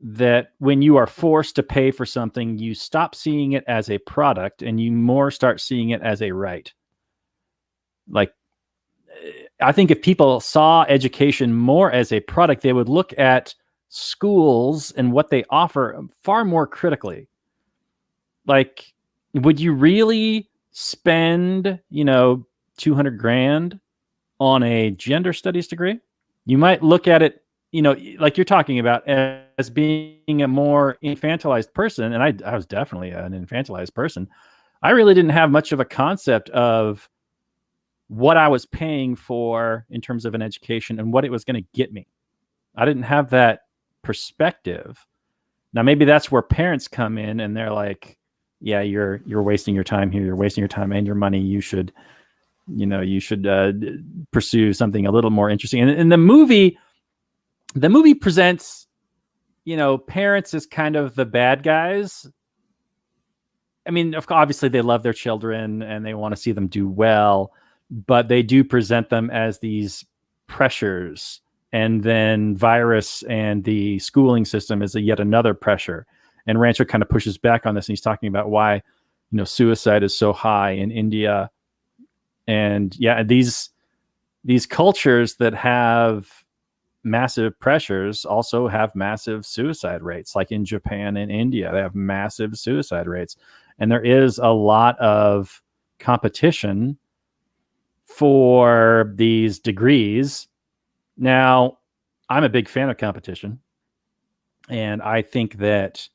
that when you are forced to pay for something, you stop seeing it as a product and you more start seeing it as a right. Like, I think if people saw education more as a product, they would look at schools and what they offer far more critically. Like, would you really spend, $200,000 on a gender studies degree? You might look at it, like you're talking about, as being a more infantilized person. And I was definitely an infantilized person. I really didn't have much of a concept of what I was paying for in terms of an education and what it was going to get me. I didn't have that perspective. Now, maybe that's where parents come in and they're like, yeah, you're wasting your time here. You're wasting your time and your money. You should pursue something a little more interesting. And the movie presents, parents as kind of the bad guys. I mean, obviously they love their children and they want to see them do well, but they do present them as these pressures. And then virus and the schooling system is yet another pressure. And Rancho kind of pushes back on this, and he's talking about why, suicide is so high in India. And yeah, these cultures that have massive pressures also have massive suicide rates. Like in Japan and India, they have massive suicide rates. And there is a lot of competition for these degrees. Now, I'm a big fan of competition. And I think that,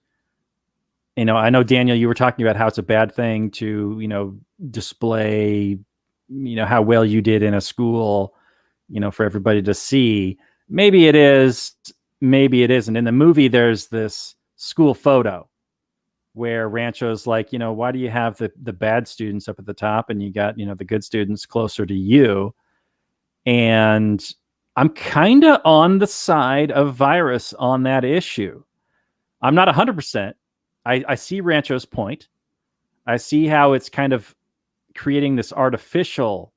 I know, Daniel, you were talking about how it's a bad thing to, display, how well you did in a school, for everybody to see. Maybe it is, maybe it isn't. In the movie, there's this school photo where Rancho's like, why do you have the bad students up at the top and you got, the good students closer to you? And I'm kind of on the side of virus on that issue. I'm not 100%. I see Rancho's point. I see how it's kind of creating this artificial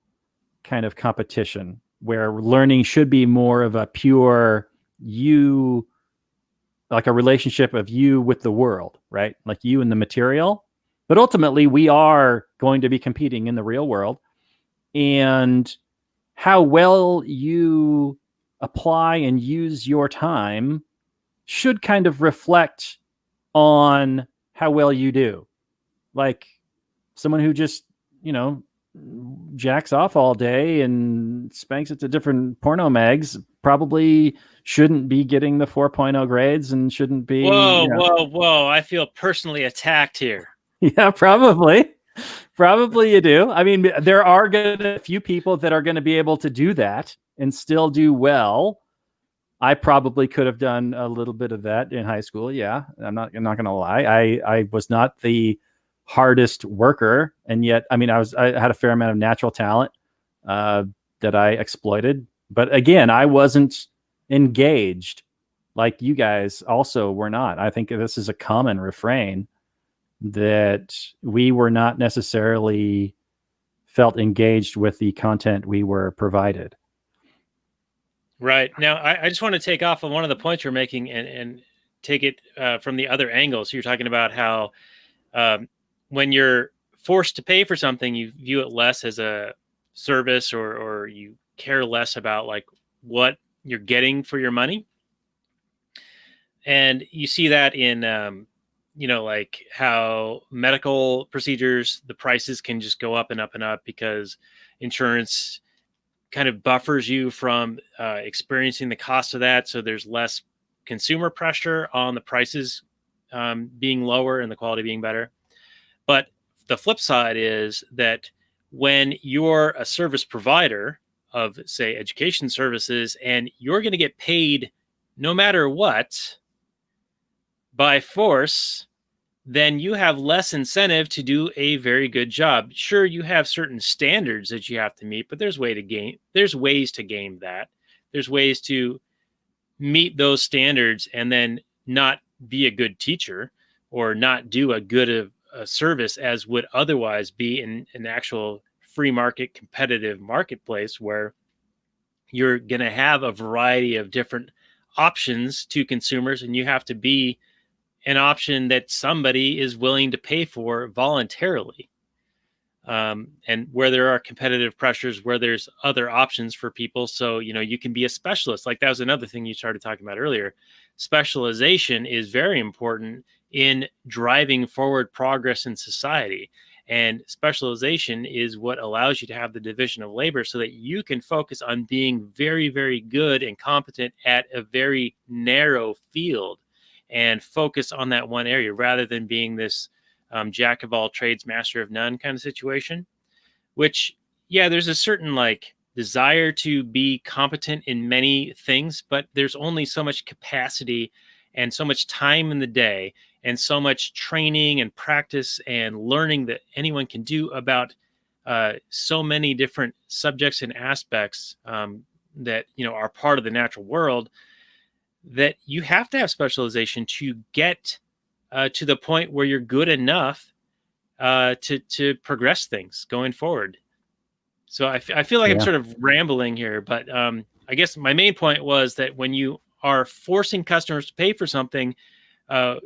kind of competition where learning should be more of a pure you, like a relationship of you with the world, right? Like you and the material. But ultimately, we are going to be competing in the real world. And how well you apply and use your time should kind of reflect on how well you do. Like someone who just, jacks off all day and spanks it to different porno mags probably shouldn't be getting the 4.0 grades and shouldn't be. Whoa. I feel personally attacked here. Yeah, probably. Probably you do. I mean, there are a few people that are going to be able to do that and still do well. I probably could have done a little bit of that in high school. Yeah, I'm not going to lie. I was not the hardest worker, and yet, I mean, I had a fair amount of natural talent that I exploited. But again, I wasn't engaged like you guys also were not. I think this is a common refrain that we were not necessarily felt engaged with the content we were provided. Right. Now, I just want to take off on one of the points you're making and take it from the other angle. So you're talking about how when you're forced to pay for something, you view it less as a service or you care less about like what you're getting for your money. And you see that in, like how medical procedures, the prices can just go up and up and up because insurance kind of buffers you from experiencing the cost of that. So there's less consumer pressure on the prices being lower and the quality being better. But the flip side is that when you're a service provider of, say, education services, and you're going to get paid no matter what by force, then you have less incentive to do a very good job. Sure, you have certain standards that you have to meet, but there's ways to game that. There's ways to meet those standards and then not be a good teacher or not do a good service as would otherwise be in an actual free market competitive marketplace where you're going to have a variety of different options to consumers, and you have to be an option that somebody is willing to pay for voluntarily. And where there are competitive pressures, where there's other options for people. So, you can be a specialist. Like that was another thing you started talking about earlier. Specialization is very important in driving forward progress in society. And specialization is what allows you to have the division of labor so that you can focus on being very, very good and competent at a very narrow field and focus on that one area rather than being this jack of all trades, master of none kind of situation, which, yeah, there's a certain like desire to be competent in many things, but there's only so much capacity and so much time in the day and so much training and practice and learning that anyone can do about so many different subjects and aspects that, are part of the natural world, that you have to have specialization to get to the point where you're good enough to progress things going forward. So I feel like I'm sort of rambling here, but I guess my main point was that when you are forcing customers to pay for something,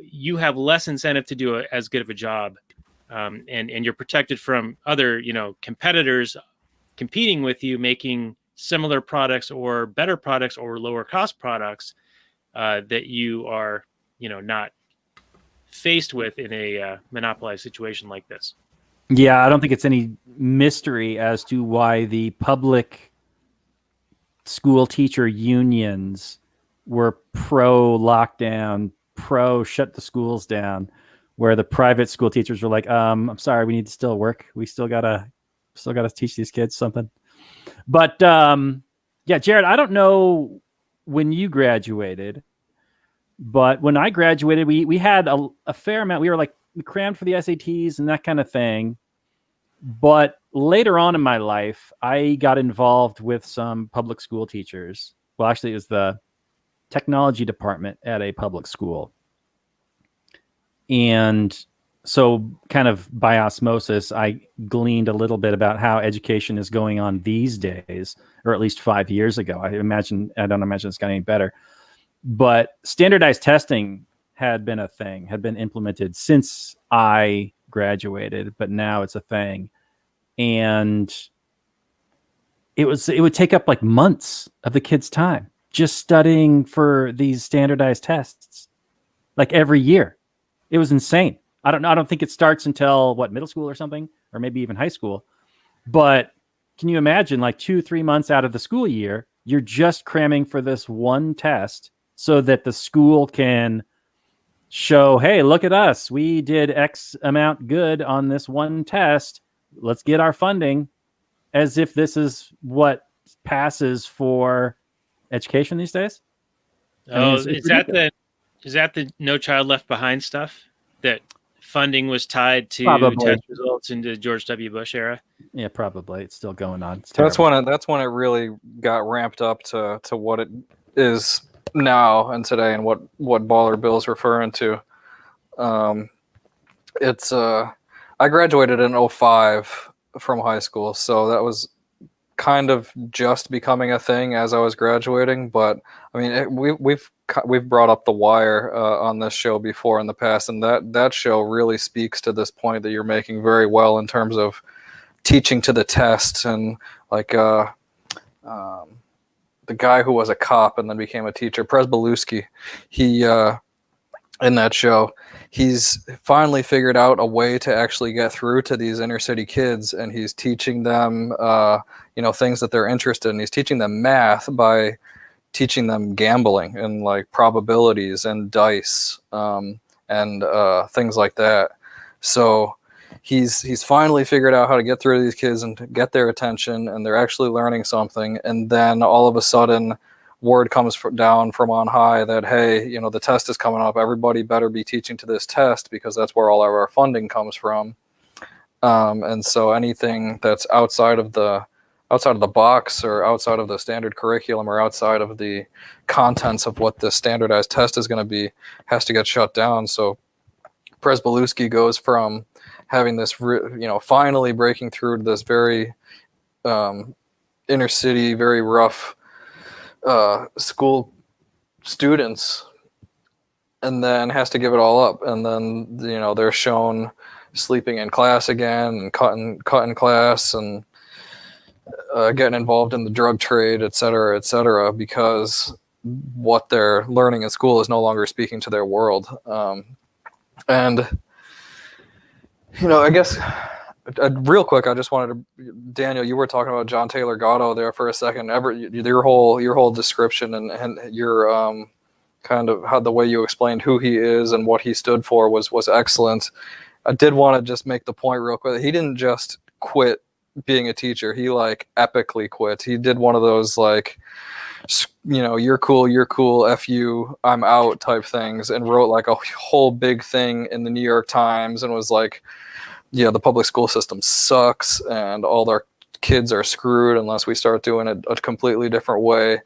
you have less incentive to do as good of a job, and you're protected from other competitors competing with you, making similar products or better products or lower cost products that you are not faced with in a monopolized situation like this. Yeah, I don't think it's any mystery as to why the public school teacher unions were pro lockdown, pro shut the schools down, where the private school teachers were like, I'm sorry, we need to still work. We still gotta teach these kids something. But yeah, Jared, I don't know when you graduated, but when I graduated, we had a fair amount. We crammed for the SATs and that kind of thing. But later on in my life, I got involved with some public school teachers. Well, actually, it was the technology department at a public school. And so kind of by osmosis, I gleaned a little bit about how education is going on these days, or at least 5 years ago. I don't imagine it's gotten any better. But standardized testing had been a thing, had been implemented since I graduated, but now it's a thing. And it would take up like months of the kids' time just studying for these standardized tests, like every year. It was insane. I don't think it starts until middle school or something, or maybe even high school. But can you imagine, like 2-3 months out of the school year, you're just cramming for this one test so that the school can show, hey, look at us. We did X amount good on this one test. Let's get our funding, as if this is what passes for education these days. Is that the No Child Left Behind stuff? That funding was tied to Probably. test results in the George W. Bush era? Yeah, probably. It's still going on. That's when it really got ramped up to what it is now and today, and what Baller Bill's referring to. I graduated in 2005 from high school, so that was kind of just becoming a thing as I was graduating. But I mean, we've brought up The Wire on this show before in the past, and that show really speaks to this point that you're making very well in terms of teaching to the test. And like the guy who was a cop and then became a teacher, Presbalewski, he in that show, he's finally figured out a way to actually get through to these inner city kids, and he's teaching them things that they're interested in. He's teaching them math by teaching them gambling and like probabilities and dice and things like that. So he's finally figured out how to get through to these kids and to get their attention, and they're actually learning something. And then all of a sudden, word comes down from on high that, hey, the test is coming up. Everybody better be teaching to this test, because that's where all of our funding comes from. And so anything that's outside of the box, or outside of the standard curriculum, or outside of the contents of what the standardized test is going to be, has to get shut down. So Presbalewski goes from having this, finally breaking through to this very inner city, very rough school students, and then has to give it all up. And then they're shown sleeping in class again, and cutting class, and getting involved in the drug trade, et cetera, because what they're learning in school is no longer speaking to their world. And I guess real quick, I just wanted to, Daniel, you were talking about John Taylor Gatto there for a second. Your whole description and your kind of how the way you explained who he is and what he stood for was excellent. I did want to just make the point real quick. He didn't just quit being a teacher. He like epically quit. He did one of those like, you're cool, F you, I'm out type things, and wrote like a whole big thing in the New York Times, and was like, yeah, the public school system sucks, and all our kids are screwed unless we start doing it a completely different way.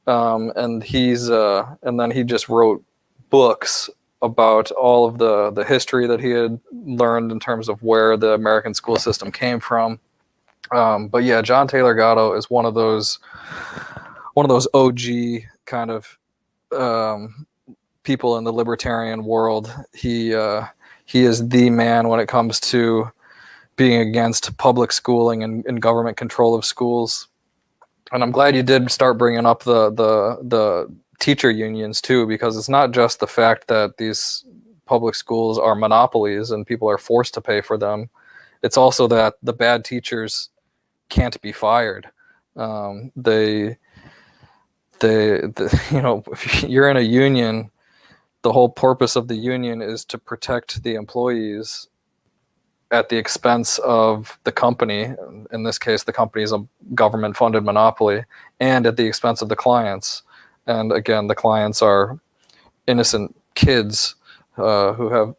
And then he just wrote books about all of the history that he had learned in terms of where the American school system came from. But yeah, John Taylor Gatto is one of those OG kind of people in the libertarian world. He is the man when it comes to being against public schooling and government control of schools. And I'm glad you did start bringing up the teacher unions too, because it's not just the fact that these public schools are monopolies and people are forced to pay for them. It's also that the bad teachers can't be fired. If you're in a union, the whole purpose of the union is to protect the employees at the expense of the company. In this case, the company is a government-funded monopoly, and at the expense of the clients. And again, the clients are innocent kids who have,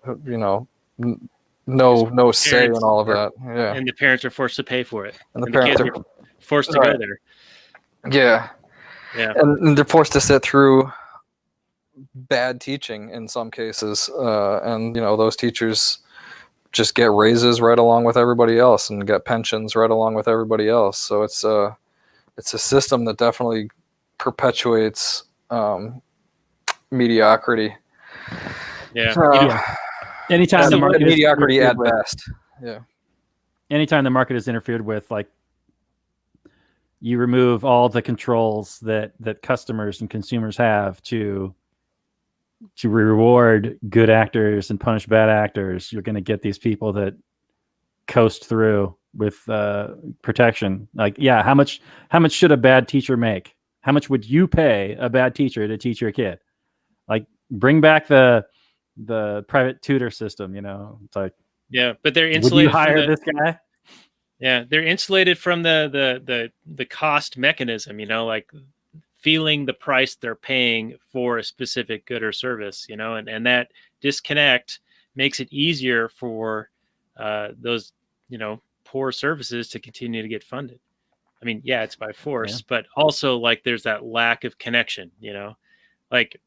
no say in all of that. Yeah. And the parents are forced to pay for it. And the parents kids are forced to go there. Yeah. Yeah. And they're forced to sit through bad teaching in some cases, and those teachers just get raises right along with everybody else and get pensions right along with everybody else. So it's a system that definitely perpetuates mediocrity. Yeah. Anytime the market mediocrity is at best. Yeah. Anytime the market is interfered with, like, you remove all the controls that customers and consumers have to reward good actors and punish bad actors, you're going to get these people that coast through with protection. Like, yeah, how much should a bad teacher make? How much would you pay a bad teacher to teach your kid? Like, bring back the private tutor system. It's like, yeah, but they're would you insulated from hire this guy? Yeah, they're insulated from the cost mechanism, like feeling the price they're paying for a specific good or service, and that disconnect makes it easier for those, poor services to continue to get funded. I mean, yeah, it's by force, but also like there's that lack of connection, like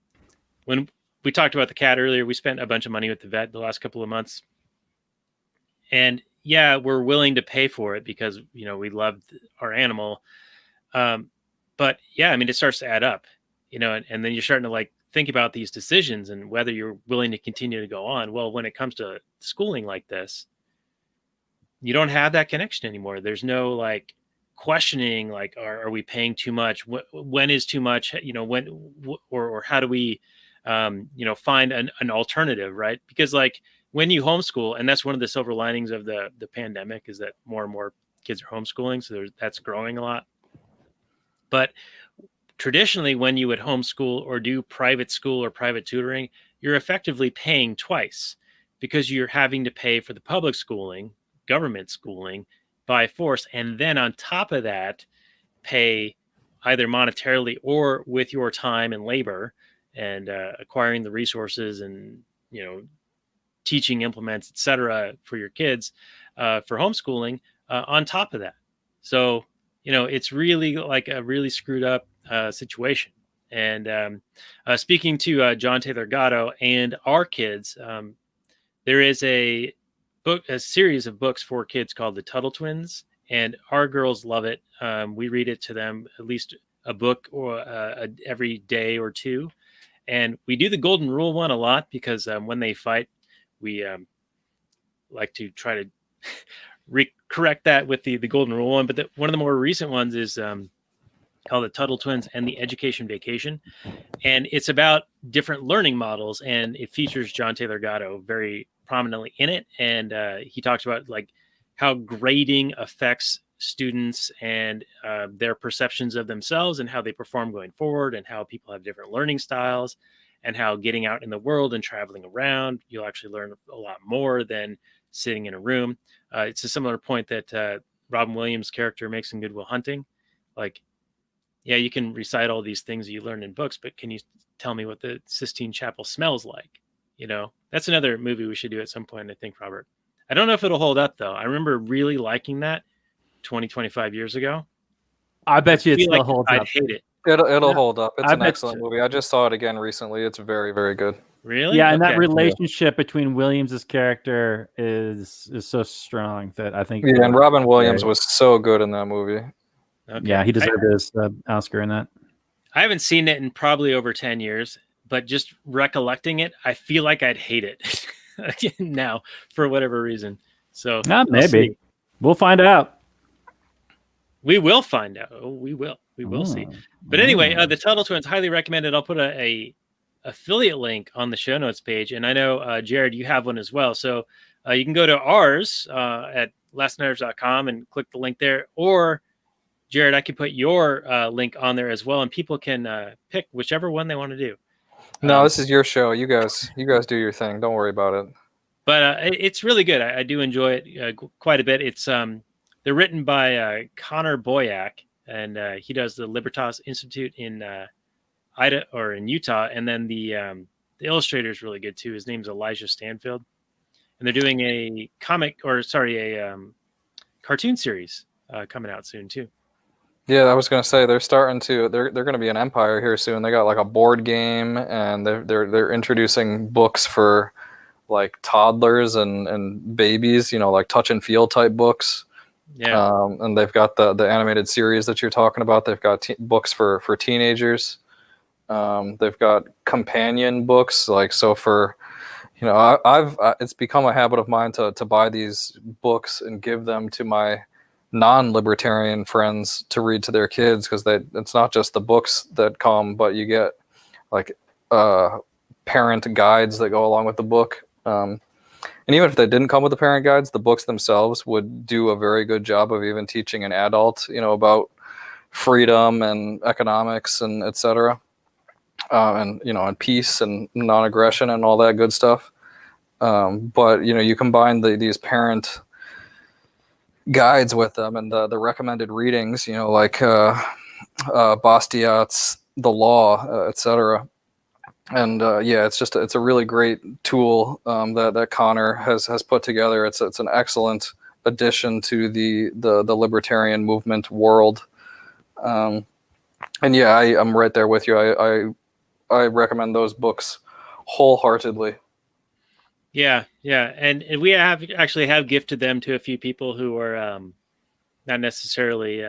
when we talked about the cat earlier, we spent a bunch of money with the vet the last couple of months. And yeah, we're willing to pay for it because, we love our animal. But yeah, I mean, it starts to add up, and then you're starting to like think about these decisions and whether you're willing to continue to go on. Well, when it comes to schooling like this, you don't have that connection anymore. There's no like questioning, like, are we paying too much? When is too much? Or how do we, find an alternative, right? Because like when you homeschool, and that's one of the silver linings of the pandemic is that more and more kids are homeschooling, so that's growing a lot. But traditionally, when you would homeschool or do private school or private tutoring, you're effectively paying twice because you're having to pay for the public schooling, government schooling by force. And then on top of that, pay either monetarily or with your time and labor and acquiring the resources and, teaching implements, et cetera, for your kids for homeschooling on top of that. So, it's really like a really screwed up situation. And speaking to John Taylor Gatto and our kids, there is a series of books for kids called the Tuttle Twins, and our girls love it. We read it to them at least a book or every day or two. And we do the golden rule one a lot because when they fight, we like to try to correct that with the golden rule one. But one of the more recent ones is called the Tuttle Twins and the Education Vacation. And it's about different learning models. And it features John Taylor Gatto very prominently in it. And he talks about like how grading affects students and their perceptions of themselves and how they perform going forward, and how people have different learning styles, and how getting out in the world and traveling around, you'll actually learn a lot more than sitting in a room. It's a similar point that Robin Williams' character makes in Good Will Hunting. Like, yeah, you can recite all these things you learn in books, but can you tell me what the Sistine Chapel smells like? That's another movie we should do at some point, I think, Robert. I don't know if it'll hold up, though. I remember really liking that 25 years ago. I bet you it still holds up. I'd hate it. It'll hold up. It's an excellent movie. I just saw it again recently. It's very, very good. Really? Yeah, and that relationship between Williams's character is so strong that I think. Yeah, and Robin Williams was so good in that movie. Okay. Yeah, he deserved his Oscar in that. I haven't seen it in probably over 10 years, but just recollecting it, I feel like I'd hate it now for whatever reason. So maybe we'll find out. We will find out. Oh, we will. We will see. But anyway, the Tuttle Twins, highly recommended. I'll put a affiliate link on the show notes page. And I know, Jared, you have one as well. So you can go to ours at lastnighters.com and click the link there. Or, Jared, I can put your link on there as well. And people can pick whichever one they want to do. No, this is your show. You guys do your thing. Don't worry about it. But it's really good. I do enjoy it quite a bit. It's they're written by Connor Boyack, and he does the Libertas Institute in Idaho or in Utah. And then the illustrator is really good too. His name's Elijah Stanfield, and they're doing a cartoon series coming out soon too. Yeah, I was gonna say they're gonna be an empire here soon. They got like a board game, and they're introducing books for like toddlers and babies. Like touch and feel type books. Yeah. And they've got the animated series that you're talking about. They've got books for teenagers. They've got companion books, like so for I've it's become a habit of mine to buy these books and give them to my non-libertarian friends to read to their kids, because it's not just the books that come, but you get like parent guides that go along with the book. And even if they didn't come with the parent guides, the books themselves would do a very good job of even teaching an adult, about freedom and economics and etc. And peace and non-aggression and all that good stuff. But you combine these parent guides with them and the recommended readings, like Bastiat's The Law, etc. And yeah, it's a really great tool that Connor has put together. It's an excellent addition to the libertarian movement world. And yeah, I'm right there with you. I recommend those books wholeheartedly. Yeah, and we have gifted them to a few people who are not necessarily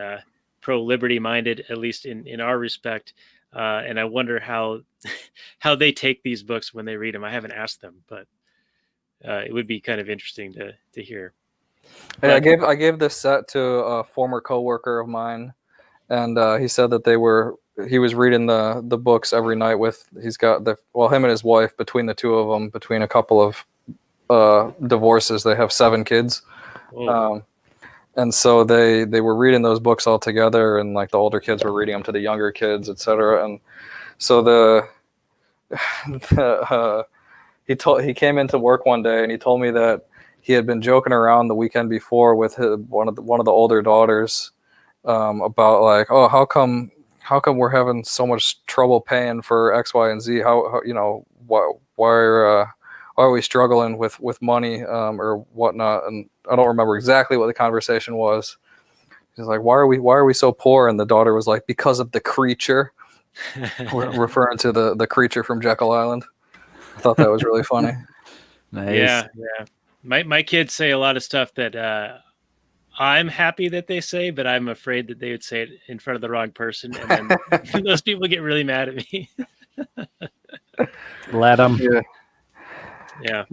pro liberty minded, at least in our respect. And I wonder how they take these books when they read them. I haven't asked them, but it would be kind of interesting to hear. Hey, I gave this set to a former coworker of mine, and he said that he was reading the books every night with. He's got him and his wife, between the two of them, between a couple of divorces, they have 7 kids. And so they were reading those books all together, and like the older kids were reading them to the younger kids, etc. And so he came into work one day and he told me that he had been joking around the weekend before with one of the older daughters about like, oh, how come we're having so much trouble paying for X, Y, and Z? How why are we struggling with money or whatnot? And I don't remember exactly what the conversation was. He's like, why are we so poor? And the daughter was like, because of the creature. We're referring to the creature from Jekyll Island. I thought that was really funny. Nice. Yeah. My kids say a lot of stuff that I'm happy that they say, but I'm afraid that they would say it in front of the wrong person, and then those people get really mad at me. Let them. Yeah.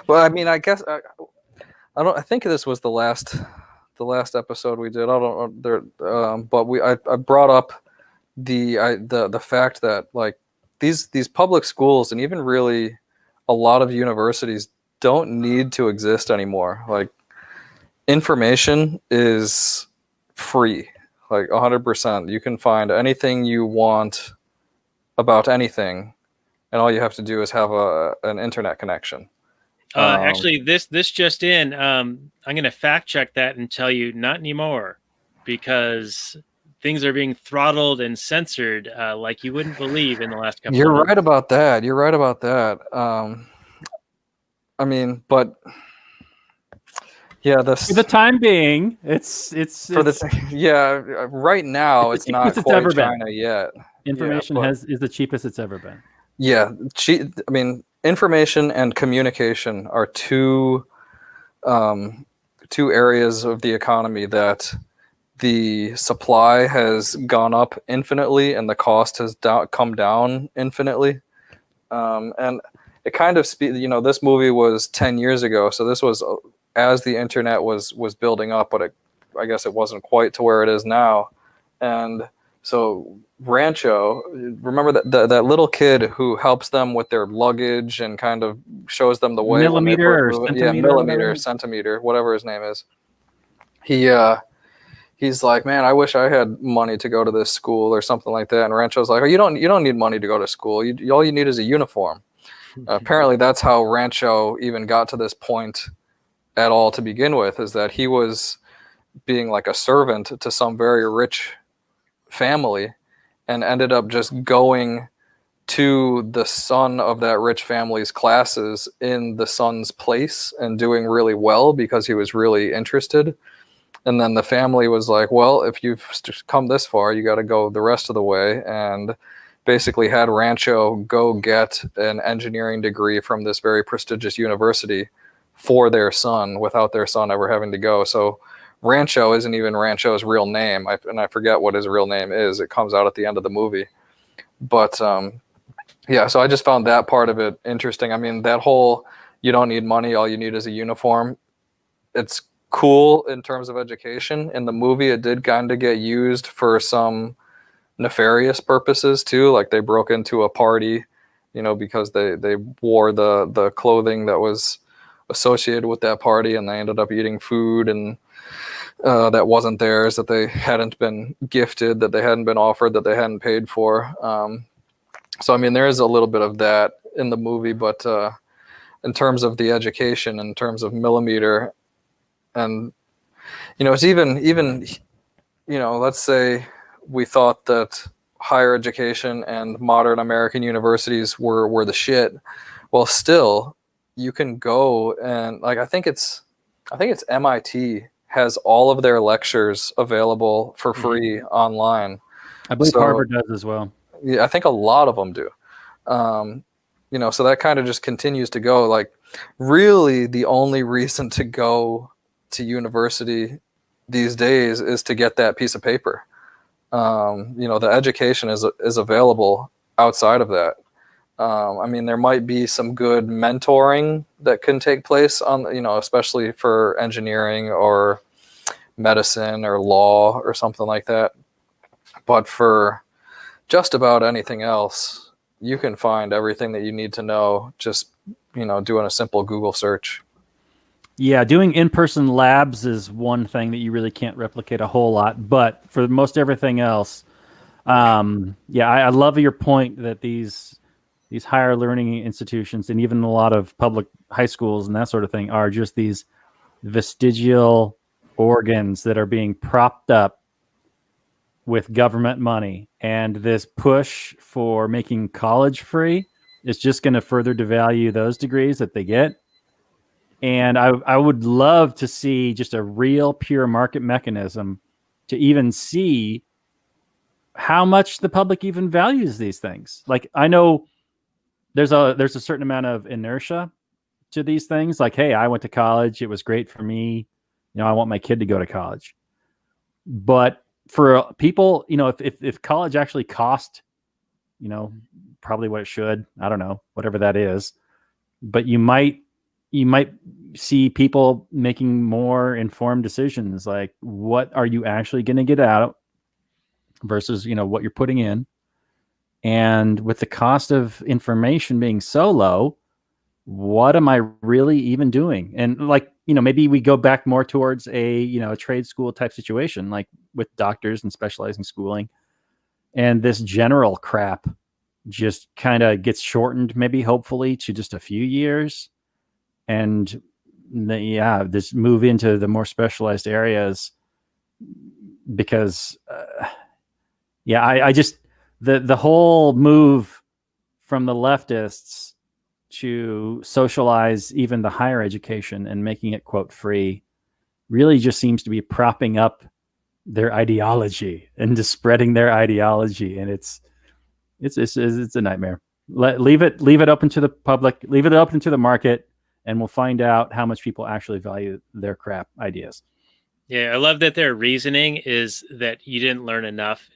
Well, I mean, I guess I think this was the last episode we did. I don't know, but I brought up the fact that like these public schools and even really a lot of universities don't need to exist anymore. Like information is free, like 100%. You can find anything you want about anything, and all you have to do is have an internet connection. Actually, this just in, I'm going to fact check that and tell you not anymore, because things are being throttled and censored like you wouldn't believe in the last couple. You're of months. right about that. You're right about that. I mean, but yeah, For the time being, it's right now it's not quite China yet. Information is the cheapest it's ever been. Yeah, I mean, information and communication are two areas of the economy that the supply has gone up infinitely and the cost has come down infinitely. And it kind of this movie was 10 years ago, so this was as the internet was building up, but I guess it wasn't quite to where it is now. And so Rancho, remember that little kid who helps them with their luggage and kind of shows them the way. Centimeter, whatever his name is. He's like, man, I wish I had money to go to this school or something like that. And Rancho's like, oh, you don't need money to go to school. All you need is a uniform. Apparently, that's how Rancho even got to this point at all to begin with, is that he was being like a servant to some very rich family and ended up just going to the son of that rich family's classes in the son's place and doing really well because he was really interested. And then the family was like, well, if you've come this far, you got to go the rest of the way. And basically had Rancho go get an engineering degree from this very prestigious university for their son without their son ever having to go. So Rancho isn't even Rancho's real name. And I forget what his real name is. It comes out at the end of the movie. But yeah, so I just found that part of it interesting. I mean, that whole you don't need money, all you need is a uniform. It's cool in terms of education. In the movie, it did kind of get used for some nefarious purposes too. Like they broke into a party, because they wore the clothing that was associated with that party, and they ended up eating food and that wasn't theirs, that they hadn't been gifted, that they hadn't been offered, that they hadn't paid for. So I mean, there is a little bit of that in the movie, but in terms of the education, in terms of millimeter, and it's even let's say we thought that higher education and modern American universities were the shit. Well, still, you can go and I think it's MIT has all of their lectures available for free online. I believe Harvard does as well. Yeah, I think a lot of them do. So that kind of just continues to go. Like, really, the only reason to go to university these days is to get that piece of paper. The education is available outside of that. I mean, there might be some good mentoring that can take place on, especially for engineering or medicine or law or something like that. But for just about anything else, you can find everything that you need to know just, doing a simple Google search. Yeah, doing in-person labs is one thing that you really can't replicate a whole lot. But for most everything else, I love your point that these higher learning institutions and even a lot of public high schools and that sort of thing are just these vestigial organs that are being propped up with government money. And this push for making college free is just going to further devalue those degrees that they get. And I would love to see just a real pure market mechanism to even see how much the public even values these things. Like, I know there's a certain amount of inertia to these things. Like, hey, I went to college. It was great for me. I want my kid to go to college. But for people, if college actually cost, probably what it should, I don't know, whatever that is, but you might see people making more informed decisions. Like, what are you actually going to get out versus, what you're putting in? And with the cost of information being so low, what am I really even doing? And maybe we go back more towards a trade school type situation, like with doctors and specializing schooling. And this general crap just kind of gets shortened, maybe hopefully to just a few years. And just move into the more specialized areas because, I just, the whole move from the leftists to socialize even the higher education and making it, quote, free really just seems to be propping up their ideology and just spreading their ideology. And it's a nightmare. Leave it open to the public, leave it open to the market, and we'll find out how much people actually value their crap ideas. Yeah, I love that their reasoning is that you didn't learn enough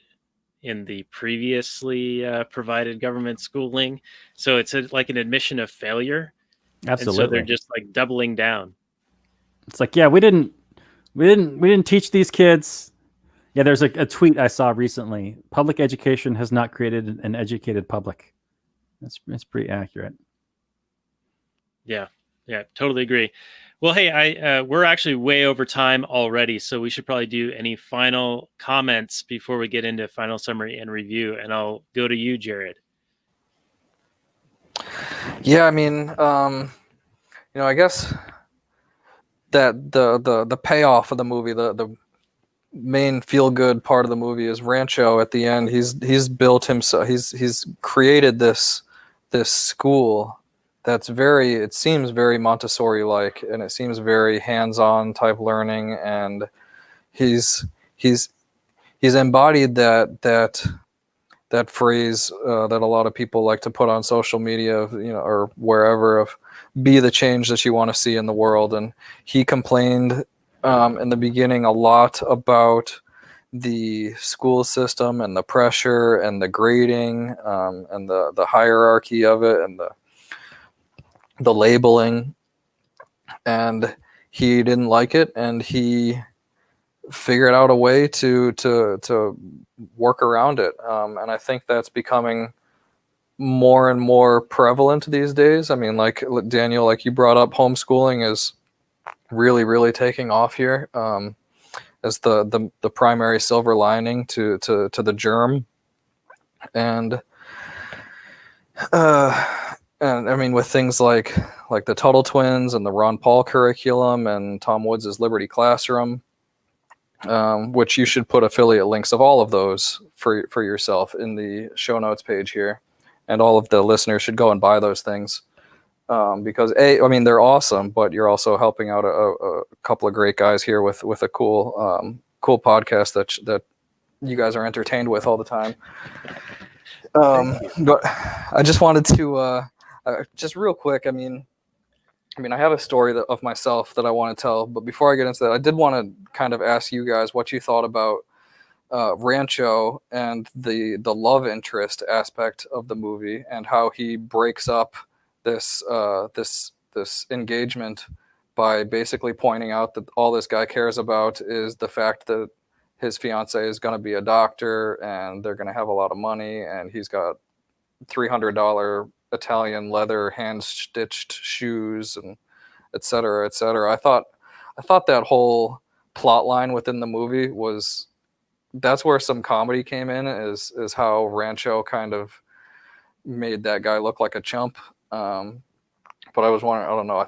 in the previously provided government schooling. So it's like an admission of failure. Absolutely. And so they're just like doubling down. It's like, we didn't teach these kids. Yeah, there's a tweet I saw recently. Public education has not created an educated public. That's pretty accurate. Yeah, totally agree. Well, hey, we're actually way over time already, so we should probably do any final comments before we get into final summary and review. And I'll go to you, Jared. Yeah, I mean, I guess that the payoff of the movie, the main feel good part of the movie is Rancho at the end. He's built himself. He's created this school that's it seems very Montessori like, and it seems very hands-on type learning. And he's he's he's embodied that phrase that a lot of people like to put on social media, or wherever, of be the change that you want to see in the world. And he complained in the beginning a lot about the school system and the pressure and the grading, and the hierarchy of it, and the labeling, and he didn't like it, and he figured out a way to work around it. And I think that's becoming more and more prevalent these days. I mean, like Daniel, like you brought up, homeschooling is really, really taking off here, as the primary silver lining to the germ. And and I mean, with things like the Tuttle Twins and the Ron Paul curriculum and Tom Woods' Liberty Classroom, which you should put affiliate links of all of those for yourself in the show notes page here, and all of the listeners should go and buy those things, because I mean, they're awesome, but you're also helping out a couple of great guys here with a cool podcast that you guys are entertained with all the time. But I just wanted to just real quick. I mean, I have a story of myself that I want to tell, but before I get into that, I did want to kind of ask you guys what you thought about Rancho and the love interest aspect of the movie, and how he breaks up this engagement by basically pointing out that all this guy cares about is the fact that his fiance is going to be a doctor, and they're going to have a lot of money, and he's got $300 Italian leather hand-stitched shoes, and et cetera, et cetera. I thought that whole plot line within the movie that's where some comedy came in, is how Rancho kind of made that guy look like a chump. But I was wondering, I don't know,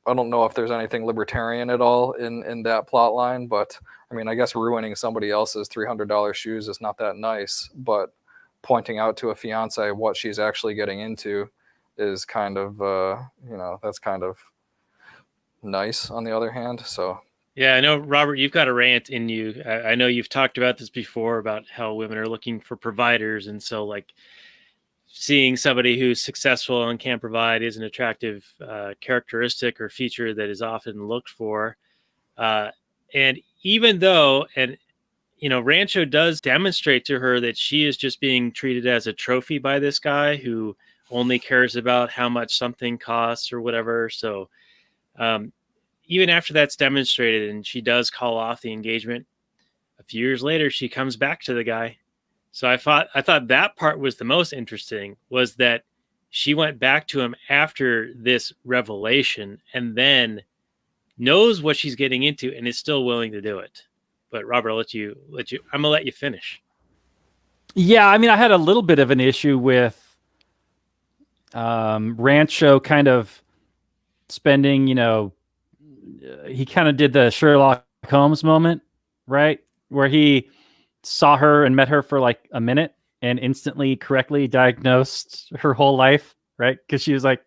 I don't know if there's anything libertarian at all in that plot line, but I mean, I guess ruining somebody else's $300 shoes is not that nice, but pointing out to a fiance what she's actually getting into is kind of, that's kind of nice on the other hand. So yeah, I know, Robert, you've got a rant in you. I know you've talked about this before, about how women are looking for providers, and so like seeing somebody who's successful and can provide is an attractive characteristic or feature that is often looked for. And even though, Rancho does demonstrate to her that she is just being treated as a trophy by this guy who only cares about how much something costs or whatever. So even after that's demonstrated and she does call off the engagement, a few years later, she comes back to the guy. So I thought that part was the most interesting, was that she went back to him after this revelation and then knows what she's getting into and is still willing to do it. But Robert, I'm gonna let you finish. Yeah, I mean, I had a little bit of an issue with Rancho kind of spending, he kind of did the Sherlock Holmes moment, right? Where he saw her and met her for like a minute and instantly correctly diagnosed her whole life, right? Because she was like,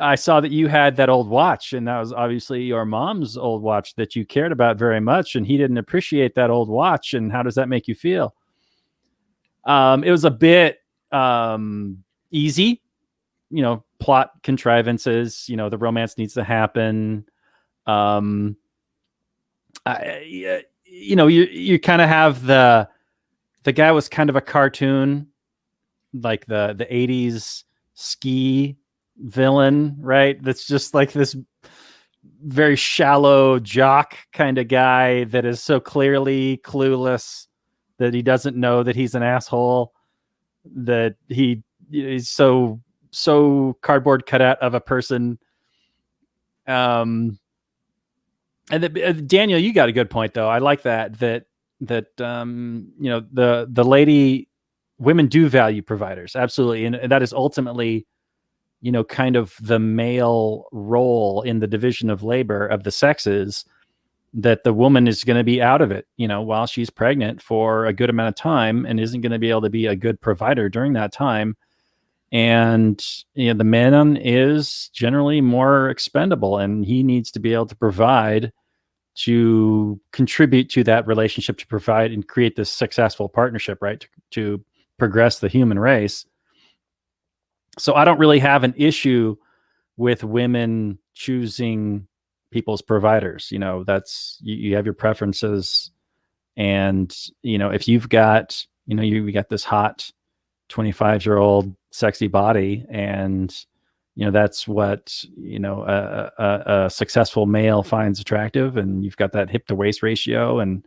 I saw that you had that old watch, and that was obviously your mom's old watch that you cared about very much, and he didn't appreciate that old watch, and how does that make you feel? It was a bit easy, plot contrivances, the romance needs to happen. You kind of have the guy was kind of a cartoon, like the 80s ski villain, right? That's just like this very shallow jock kind of guy that is so clearly clueless that he doesn't know that he's an asshole, that he's so cardboard cutout of a person. And Daniel, you got a good point though. I like that the lady, women do value providers, absolutely, and that is ultimately, kind of the male role in the division of labor of the sexes, that the woman is going to be out of it, while she's pregnant for a good amount of time, and isn't going to be able to be a good provider during that time. And the man is generally more expendable, and he needs to be able to provide to contribute to that relationship, to provide and create this successful partnership, right? To progress the human race. So I don't really have an issue with women choosing people's providers. That's you have your preferences, and if you've got you got this hot 25-year-old sexy body, and that's what a successful male finds attractive, and you've got that hip to waist ratio, and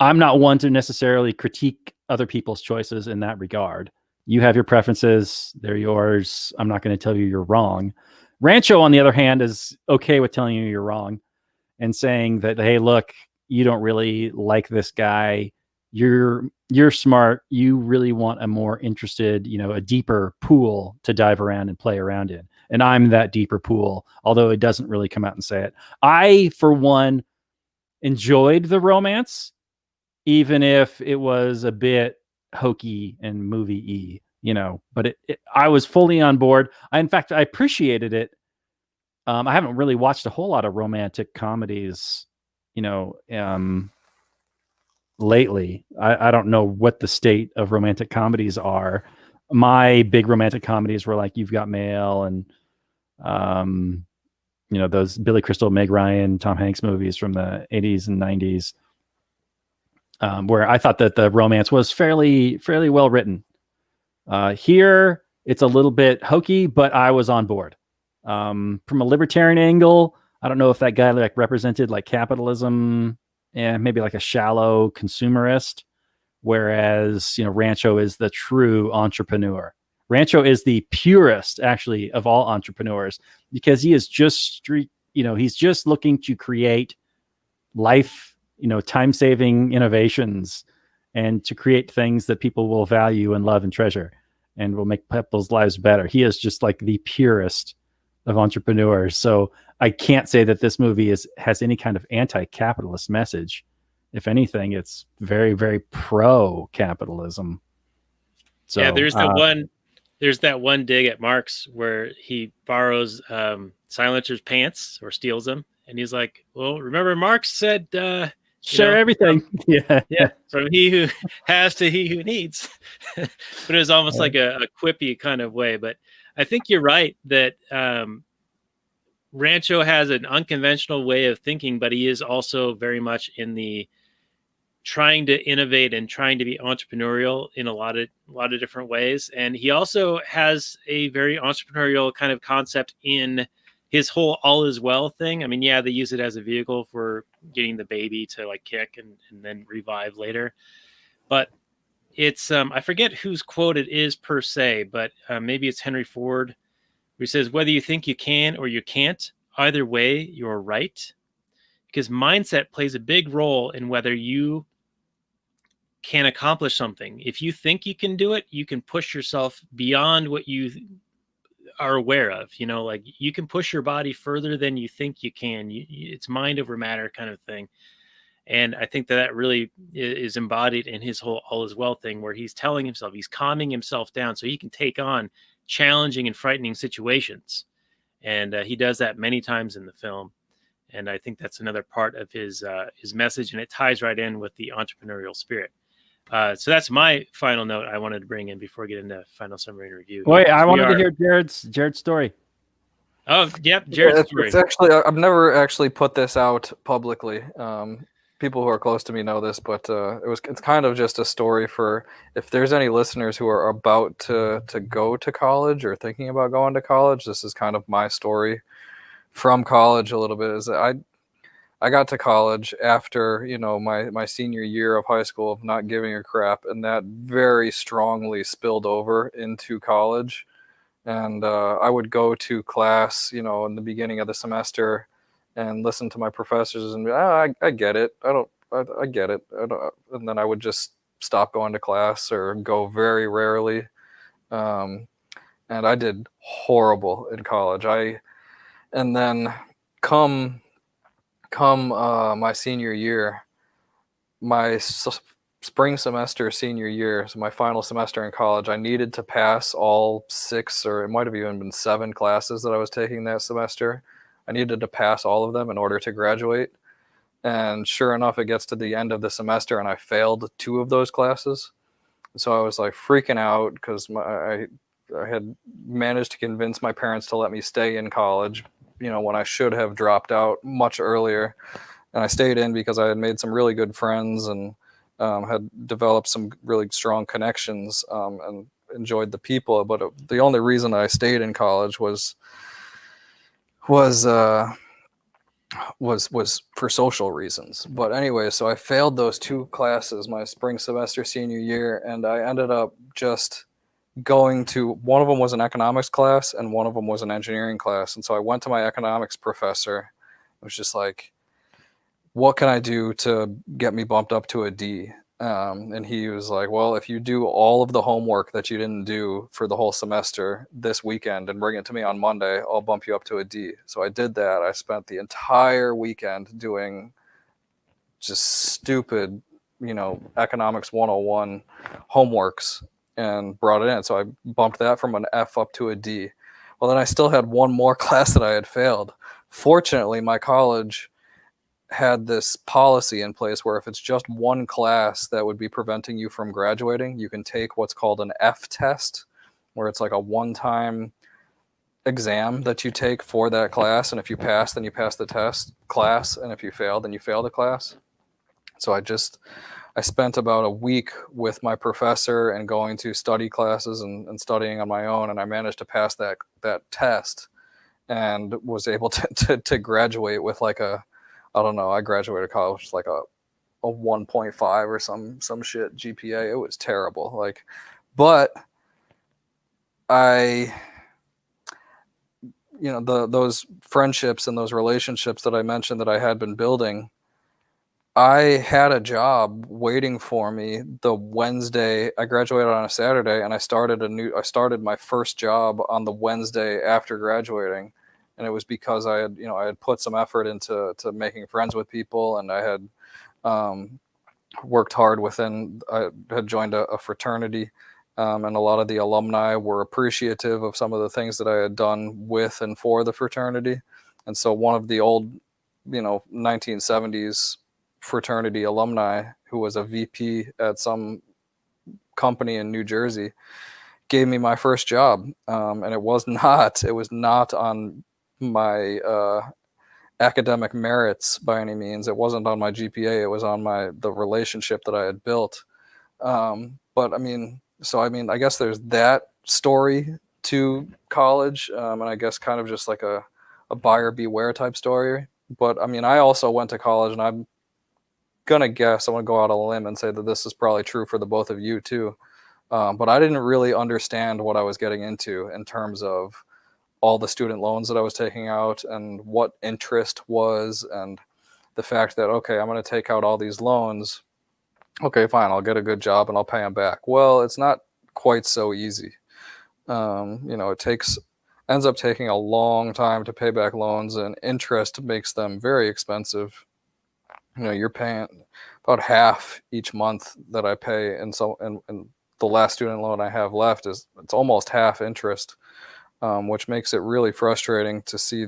I'm not one to necessarily critique other people's choices in that regard. You have your preferences, they're yours. I'm not going to tell you you're wrong. Rancho, on the other hand, is okay with telling you you're wrong and saying that, hey, look, you don't really like this guy. You're smart. You really want a more interested, a deeper pool to dive around and play around in. And I'm that deeper pool, although it doesn't really come out and say it. I, for one, enjoyed the romance, even if it was a bit hokey and movie-y, but I was fully on board. In fact, I appreciated it. I haven't really watched a whole lot of romantic comedies, lately. I don't know what the state of romantic comedies are. My big romantic comedies were like You've Got Mail and, those Billy Crystal, Meg Ryan, Tom Hanks movies from the 80s and 90s, where I thought that the romance was fairly well written. Here, it's a little bit hokey, but I was on board. From a libertarian angle, I don't know if that guy represented capitalism and maybe a shallow consumerist, whereas Rancho is the true entrepreneur. Rancho is the purest, actually, of all entrepreneurs, because he is just he's just looking to create life, time-saving innovations and to create things that people will value and love and treasure and will make people's lives better. He is just the purest of entrepreneurs. So I can't say that this movie has any kind of anti-capitalist message. If anything, it's very, very pro-capitalism. So yeah, there's that one dig at Marx where he borrows Silencer's pants or steals them, and he's like, "Well, remember Marx said, share everything." Yeah, from he who has to he who needs." But it was almost like a quippy kind of way. But I think you're right that Rancho has an unconventional way of thinking, but he is also very much in the trying to innovate and trying to be entrepreneurial in a lot of different ways. And he also has a very entrepreneurial kind of concept in his whole Allzwell thing. I mean, yeah, they use it as a vehicle for getting the baby to kick and then revive later. But it's, I forget whose quote it is per se, but maybe it's Henry Ford, who says, whether you think you can or you can't, either way, you're right. Because mindset plays a big role in whether you can accomplish something. If you think you can do it, you can push yourself beyond what you are aware of. You can push your body further than you think you can. It's mind over matter kind of thing. And I think that really is embodied in his whole Allzwell thing, where he's telling himself, he's calming himself down so he can take on challenging and frightening situations. And he does that many times in the film. And I think that's another part of his message, and it ties right in with the entrepreneurial spirit. So that's my final note I wanted to bring in before we get into final summary and review. Wait, I wanted to hear Jared's story. Oh, yep, Jared's story. It's actually, I've never actually put this out publicly. People who are close to me know this, but it's kind of just a story for if there's any listeners who are about to go to college or thinking about going to college. This is kind of my story from college a little bit. Is that I got to college after my senior year of high school of not giving a crap, and that very strongly spilled over into college. And I would go to class, in the beginning of the semester, and listen to my professors and be, I get it. I get it. And then I would just stop going to class or go very rarely. And I did horrible in college. And then come my senior year, my spring semester senior year, so my final semester in college, I needed to pass all 6, or it might have even been 7 classes that I was taking that semester. I needed to pass all of them in order to graduate. And sure enough, it gets to the end of the semester and I failed 2 of those classes. So I was like freaking out because I had managed to convince my parents to let me stay in college, when I should have dropped out much earlier. And I stayed in because I had made some really good friends and had developed some really strong connections and enjoyed the people. But the only reason I stayed in college was for social reasons. But anyway, so I failed those 2 classes my spring semester senior year, and I ended up just going to, one of them was an economics class and one of them was an engineering class. And so I went to my economics professor. It was just like, what can I do to get me bumped up to a D? And he was like, well, if you do all of the homework that you didn't do for the whole semester this weekend and bring it to me on Monday, I'll bump you up to a D. So I did that. I spent the entire weekend doing just stupid, economics 101 homeworks and brought it in. So I bumped that from an F up to a D. Well, then I still had one more class that I had failed. Fortunately, my college had this policy in place where if it's just one class that would be preventing you from graduating, you can take what's called an F test, where it's like a one-time exam that you take for that class. And if you pass, then you pass the test class. And if you fail, then you fail the class. So I spent about a week with my professor and going to study classes and studying on my own. And I managed to pass that test and was able to graduate with like I don't know, I graduated college with like a 1.5 or some shit GPA. It was terrible. But I, those friendships and those relationships that I mentioned that I had been building, I had a job waiting for me the Wednesday. I graduated on a Saturday and I started my first job on the Wednesday after graduating. And it was because I had put some effort into making friends with people, and I had worked hard within. I had joined a fraternity, and a lot of the alumni were appreciative of some of the things that I had done with and for the fraternity. And so one of the old, 1970s fraternity alumni, who was a VP at some company in New Jersey, gave me my first job, and it was not on my academic merits by any means. It wasn't on my GPA. It was on the relationship that I had built. But I guess there's that story to college, and I guess kind of just like a buyer beware type story. But I also went to college, and I'm gonna go out on a limb and say that this is probably true for the both of you too. But I didn't really understand what I was getting into in terms of all the student loans that I was taking out and what interest was, and the fact that, okay, I'm going to take out all these loans. Okay, fine. I'll get a good job and I'll pay them back. Well, it's not quite so easy. It ends up taking a long time to pay back loans, and interest makes them very expensive. You're paying about half each month that I pay. And the last student loan I have left it's almost half interest. Which makes it really frustrating to see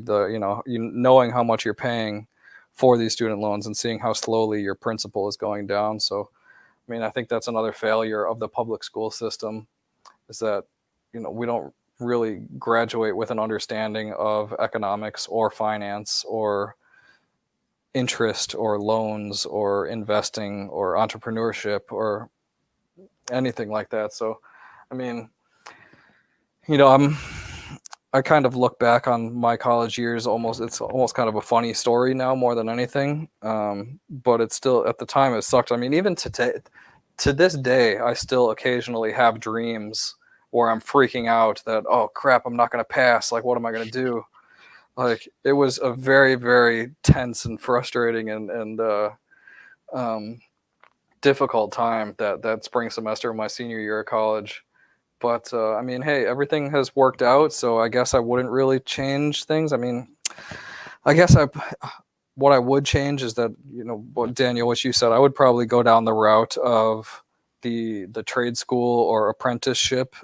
knowing how much you're paying for these student loans and seeing how slowly your principal is going down. So, I think that's another failure of the public school system, is that, we don't really graduate with an understanding of economics or finance or interest or loans or investing or entrepreneurship or anything like that. So, I kind of look back on my college years it's almost kind of a funny story now more than anything. But it's still, at the time, it sucked. Even to this day, I still occasionally have dreams where I'm freaking out that, oh crap, I'm not going to pass. Like, what am I going to do? It was a very, very tense and frustrating and difficult time that spring semester of my senior year of college. But hey, everything has worked out, so I guess I wouldn't really change things. I guess what I would change is that, Daniel, what you said, I would probably go down the route of the trade school or apprenticeship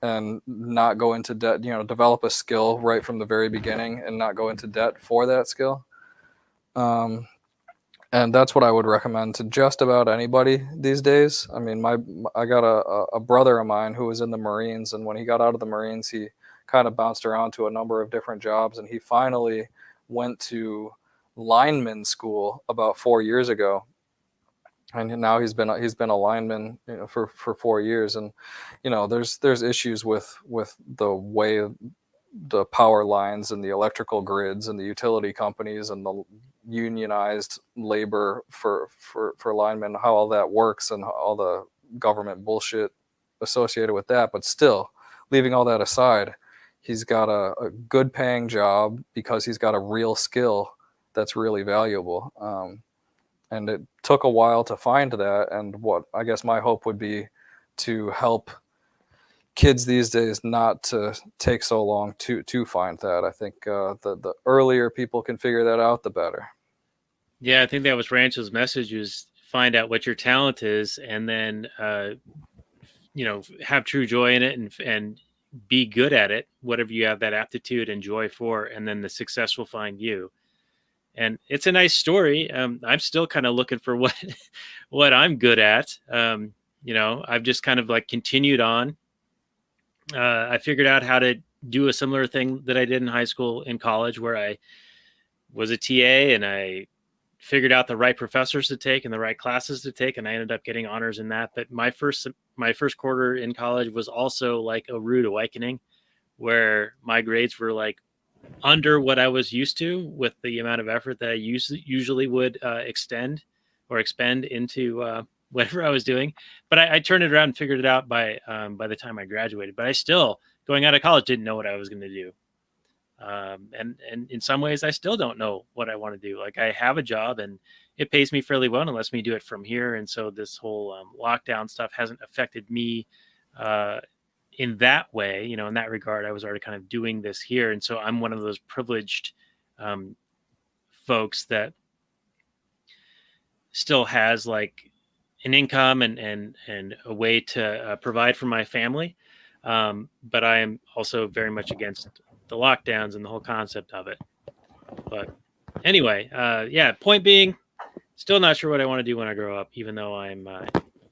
and not go into debt, develop a skill right from the very beginning and not go into debt for that skill. And that's what I would recommend to just about anybody these days. I mean, I got a brother of mine who was in the Marines, and when he got out of the Marines, he kind of bounced around to a number of different jobs, and he finally went to lineman school about 4 years ago. And now he's been a lineman, for 4 years. And there's issues with the way the power lines and the electrical grids and the utility companies and the unionized labor for linemen, how all that works and all the government bullshit associated with that. But still, leaving all that aside, he's got a good paying job because he's got a real skill that's really valuable. And it took a while to find that. And what I guess my hope would be to help kids these days not to take so long to find that. I think the earlier people can figure that out, the better. Yeah, I think that was Rancho's message: was find out what your talent is, and then have true joy in it, and be good at it, whatever you have that aptitude and joy for, and then the success will find you. And it's a nice story. I'm still kind of looking for what I'm good at. I've just kind of like continued on. I figured out how to do a similar thing that I did in high school, in college, where I was a TA, and I figured out the right professors to take and the right classes to take, and I ended up getting honors in that. But my first quarter in college was also like a rude awakening, where my grades were like under what I was used to with the amount of effort that I usually would expend into whatever I was doing. But I turned it around and figured it out by the time I graduated. But I still, going out of college, didn't know what I was going to do. And in some ways, I still don't know what I want to do. Like, I have a job and it pays me fairly well and lets me do it from here. And so this whole lockdown stuff hasn't affected me in that way. In that regard, I was already kind of doing this here. And so I'm one of those privileged folks that still has like an income and a way to provide for my family. But I am also very much against the lockdowns and the whole concept of it. But anyway, point being, still not sure what I want to do when I grow up, even though I'm a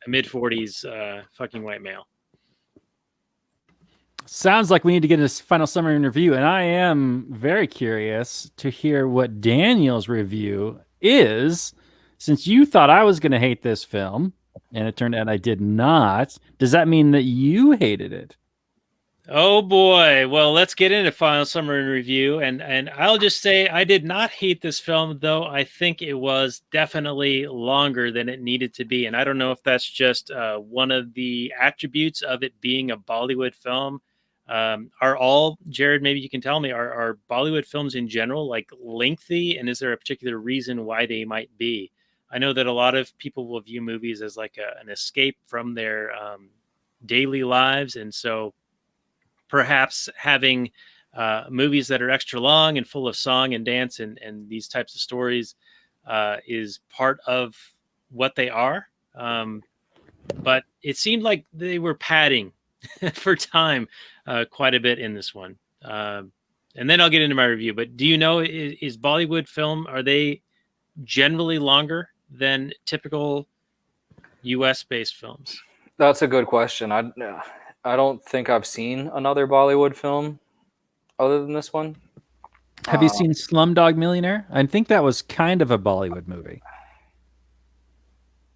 mid-40s fucking white male. Sounds like we need to get this final summary and review, and I am very curious to hear what Daniel's review is, since you thought I was going to hate this film, and it turned out I did not. Does that mean that you hated it? Oh boy. Well, let's get into final summary and review. And I'll just say I did not hate this film, though I think it was definitely longer than it needed to be. And I don't know if that's just one of the attributes of it being a Bollywood film. Are all, Jared, maybe you can tell me, are Bollywood films in general like lengthy? And is there a particular reason why they might be? I know that a lot of people will view movies as like an escape from their daily lives. And so perhaps having movies that are extra long and full of song and dance and these types of stories is part of what they are. But it seemed like they were padding for time quite a bit in this one. And then I'll get into my review. But do you know, is Bollywood film, are they generally longer than typical US-based films? That's a good question. I don't think I've seen another Bollywood film other than this one. Have you seen Slumdog Millionaire? I think that was kind of a Bollywood movie.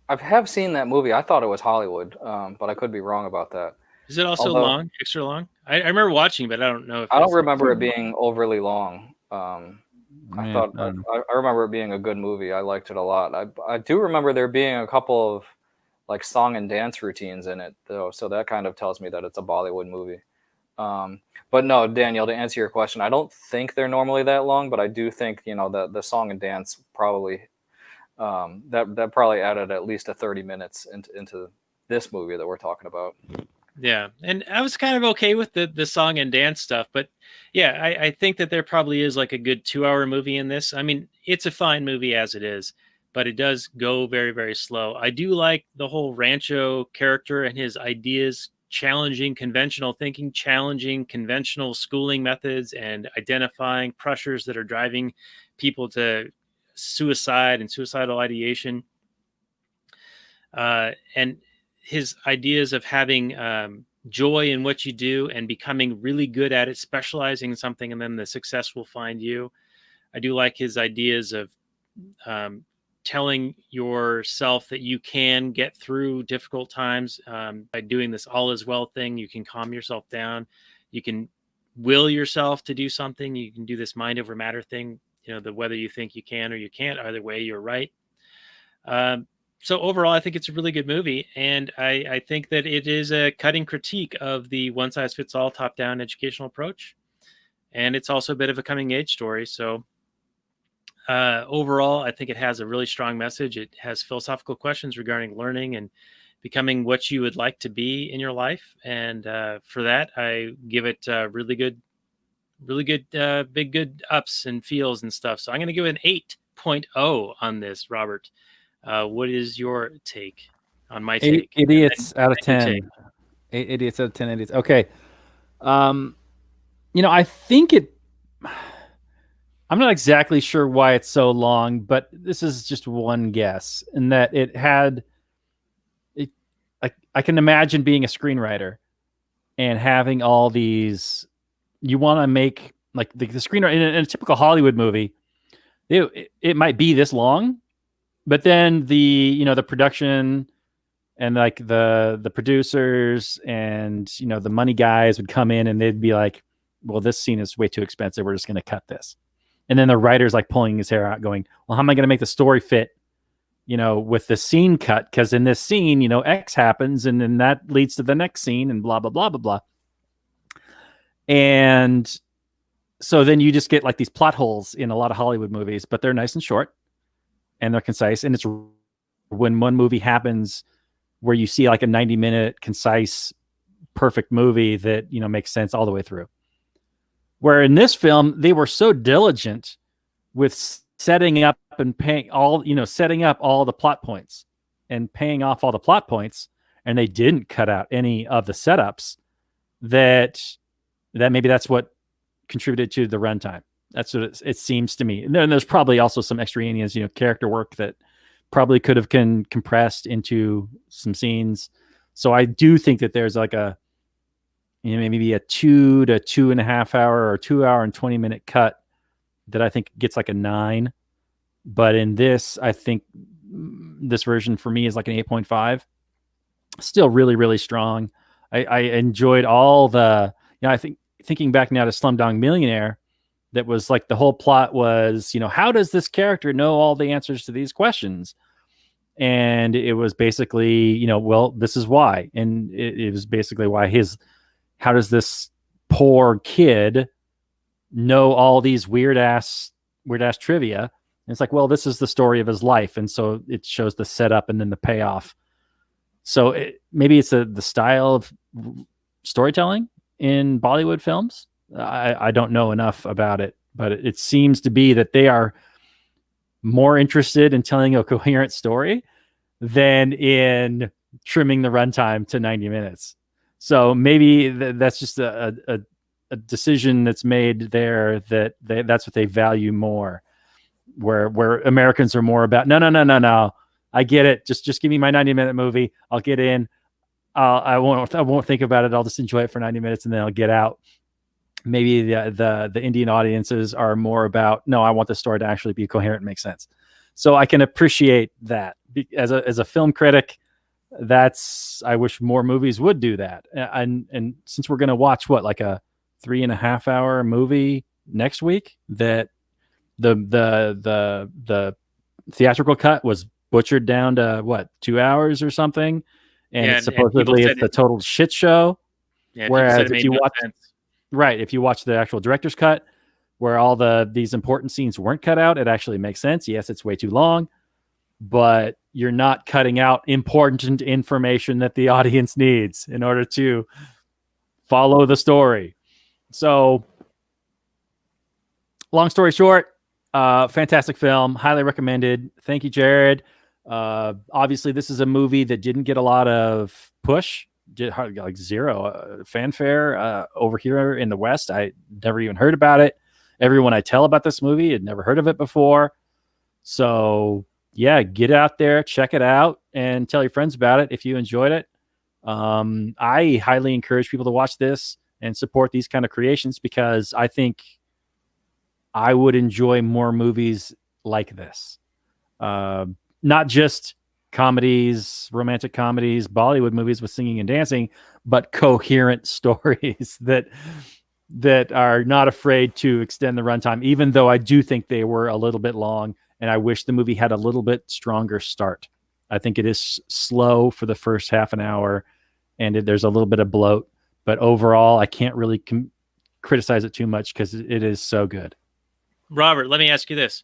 I have seen that movie. I thought it was Hollywood, but I could be wrong about that. Is it also long, extra long? I remember watching, but I don't know if I don't remember it being overly long. I remember it being a good movie. I liked it a lot. I do remember there being a couple of like song and dance routines in it, though, so that kind of tells me that it's a Bollywood movie. But no, Daniel, to answer your question, I don't think they're normally that long, but I do think the song and dance probably that probably added at least 30 minutes into this movie that we're talking about. Yeah, and I was kind of okay with the song and dance stuff, but yeah, I think that there probably is like a good 2-hour movie in this. I mean, it's a fine movie as it is, but it does go very, very slow. I do like the whole Rancho character and his ideas challenging conventional thinking, challenging conventional schooling methods, and identifying pressures that are driving people to suicide and suicidal ideation. And his ideas of having joy in what you do and becoming really good at it, specializing in something, and then the success will find you. I do like his ideas of telling yourself that you can get through difficult times by doing this all is well thing. You can calm yourself down. You can will yourself to do something. You can do this mind over matter thing. Whether you think you can or you can't, either way, you're right. So overall, I think it's a really good movie. And I think that it is a cutting critique of the one size fits all top down educational approach. And it's also a bit of a coming age story. So overall, I think it has a really strong message. It has philosophical questions regarding learning and becoming what you would like to be in your life. And for that, I give it really good, big good ups and feels and stuff. So I'm going to give it an 8.0 on this, Robert. What is your take on my take? 8 idiots out of 10. 8 idiots out of 10 idiots. Okay. I think I'm not exactly sure why it's so long, but this is just one guess. In that it had, I can imagine being a screenwriter and having all these. You want to make like the screenwriter in a typical Hollywood movie. It might be this long, but then the production and like the producers and the money guys would come in and they'd be like, well, this scene is way too expensive. We're just going to cut this. And then the writer's like pulling his hair out going, well, how am I going to make the story fit, with the scene cut? Because in this scene, X happens and then that leads to the next scene and blah, blah, blah, blah, blah. And so then you just get like these plot holes in a lot of Hollywood movies, but they're nice and short and they're concise. And it's when one movie happens where you see like a 90-minute concise, perfect movie that, makes sense all the way through. Where in this film, they were so diligent with setting up and paying all, setting up all the plot points and paying off all the plot points. And they didn't cut out any of the setups that maybe that's what contributed to the runtime. That's what it seems to me. And then there's probably also some extraneous, character work that probably could have compressed into some scenes. So I do think that there's like a, maybe a 2 to 2.5 hour or 2 hour and 20-minute cut that I think gets like a 9. But in this, I think this version for me is like an 8.5. Still really, really strong. I enjoyed all the, I think thinking back now to Slumdog Millionaire, that was like the whole plot was, how does this character know all the answers to these questions? And it was basically, well, this is why. And it was basically why how does this poor kid know all these weird ass trivia? And it's like, well, this is the story of his life. And so it shows the setup and then the payoff. So maybe it's the style of storytelling in Bollywood films. I don't know enough about it, but it seems to be that they are more interested in telling a coherent story than in trimming the runtime to 90 minutes. So maybe that's just a decision that's made there that that's what they value more, where Americans are more about, no. I get it. Just give me my 90-minute movie. I'll get in. I won't think about it. I'll just enjoy it for 90 minutes and then I'll get out. Maybe the Indian audiences are more about, no, I want the story to actually be coherent and make sense. So I can appreciate that as a film critic. I wish more movies would do that. And since we're going to watch like a 3.5 hour movie next week, that the theatrical cut was butchered down to 2 hours or something. And supposedly it's the total shit show. Yeah, whereas if you watch the actual director's cut, where all these important scenes weren't cut out, it actually makes sense. Yes, it's way too long, but you're not cutting out important information that the audience needs in order to follow the story. So, long story short, fantastic film, highly recommended. Thank you, Jared. Obviously, this is a movie that didn't get a lot of push did like zero fanfare over here in the West. I never even heard about it. Everyone I tell about this movie had never heard of it before. So yeah, get out there, check it out, and tell your friends about it if you enjoyed it. I highly encourage people to watch this and support these kind of creations because I think I would enjoy more movies like this. Not just comedies, romantic comedies, Bollywood movies with singing and dancing, but coherent stories that are not afraid to extend the runtime, even though I do think they were a little bit long, and I wish the movie had a little bit stronger start. I think it is slow for the first half an hour, and there's a little bit of bloat, but overall, I can't really criticize it too much because it is so good. Robert, let me ask you this.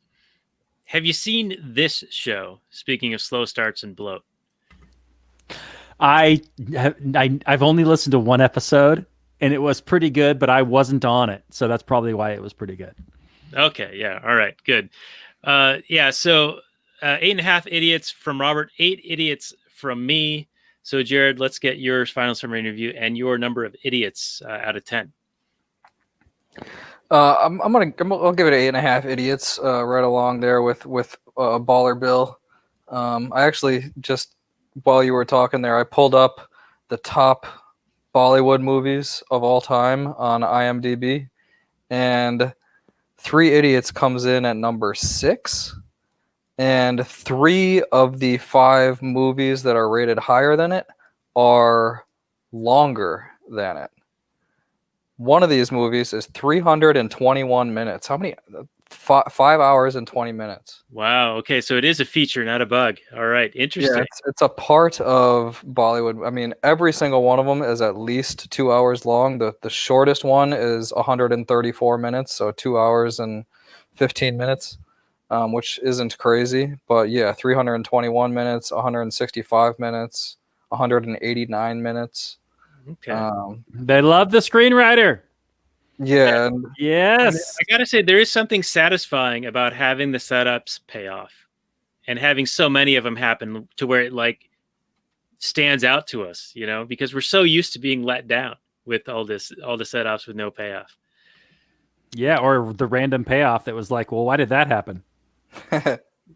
Have you seen this show, speaking of slow starts and bloat? I've only listened to one episode, and it was pretty good, but I wasn't on it, so that's probably why it was pretty good. Okay, yeah, all right, good. Yeah, so 8.5 idiots from Robert, 8 idiots from me. So Jared, let's get your final summary review and your number of idiots out of 10. I'll give it 8.5 idiots right along there with Baller Bill. I actually just while you were talking there, I pulled up the top Bollywood movies of all time on IMDb, and Three Idiots comes in at number 6, and 3 of the 5 movies that are rated higher than it are longer than it. One of these movies is 321 minutes. How many? 5 hours and 20 minutes. Wow. Okay, so it is a feature, not a bug. All right, interesting. Yeah, it's a part of Bollywood. I mean, every single one of them is at least 2 hours long. The shortest one is 134 minutes, so 2 hours and 15 minutes, which isn't crazy. But yeah, 321 minutes, 165 minutes, 189 minutes. Okay. They love the screenwriter. Yeah. Yes. I gotta say, there is something satisfying about having the setups pay off and having so many of them happen to where it like stands out to us, you know, because we're so used to being let down with all the setups with no payoff. Yeah, or the random payoff that was like, well, why did that happen?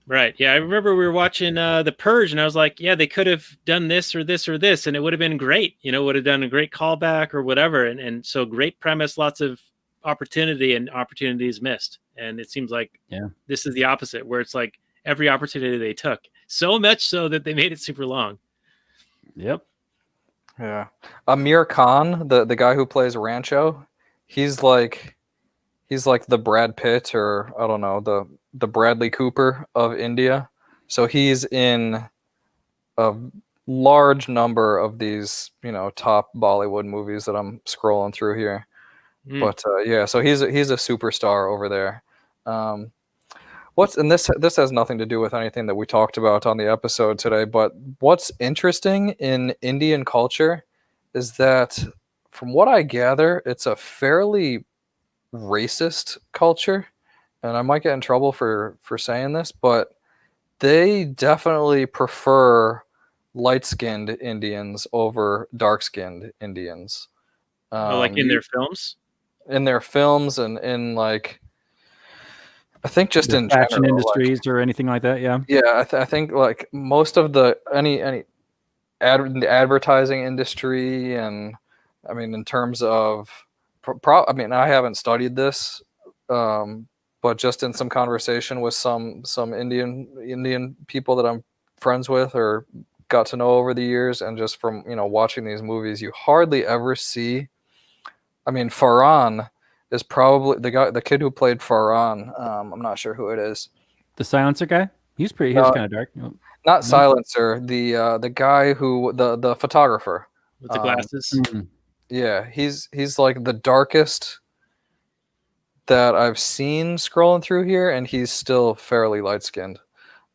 Right. Yeah, I remember we were watching The Purge, and I was like, yeah, they could have done this or this or this, and it would have been great. You know, would have done a great callback or whatever. And so great premise, lots of opportunity, and opportunities missed. And it seems like this is the opposite, where it's like every opportunity they took, so much so that they made it super long. Yep. Yeah. Amir Khan, the guy who plays Rancho, he's like the Brad Pitt, or I don't know, the Bradley Cooper of India. So he's in a large number of these, you know, top Bollywood movies that I'm scrolling through here. But yeah, so he's a superstar over there. This has nothing to do with anything that we talked about on the episode today, but what's interesting in Indian culture is that, from what I gather, it's a fairly racist culture, and I might get in trouble for saying this, but they definitely prefer light-skinned Indians over dark-skinned Indians. Like in their films? In their films, and in like, I think just in fashion general, industries, like, or anything like that. Yeah. Yeah, I think like most of the any advertising industry, and I mean in terms of I mean, I haven't studied this, but just in some conversation with some Indian people that I'm friends with or got to know over the years, and just from, you know, watching these movies, you hardly ever see. I mean, Farhan is probably the kid who played Farhan. I'm not sure who it is. The Silencer guy. He's pretty. He was kind of dark. Not Silencer. The guy who the photographer with the glasses. Yeah, he's like the darkest that I've seen scrolling through here, and he's still fairly light skinned.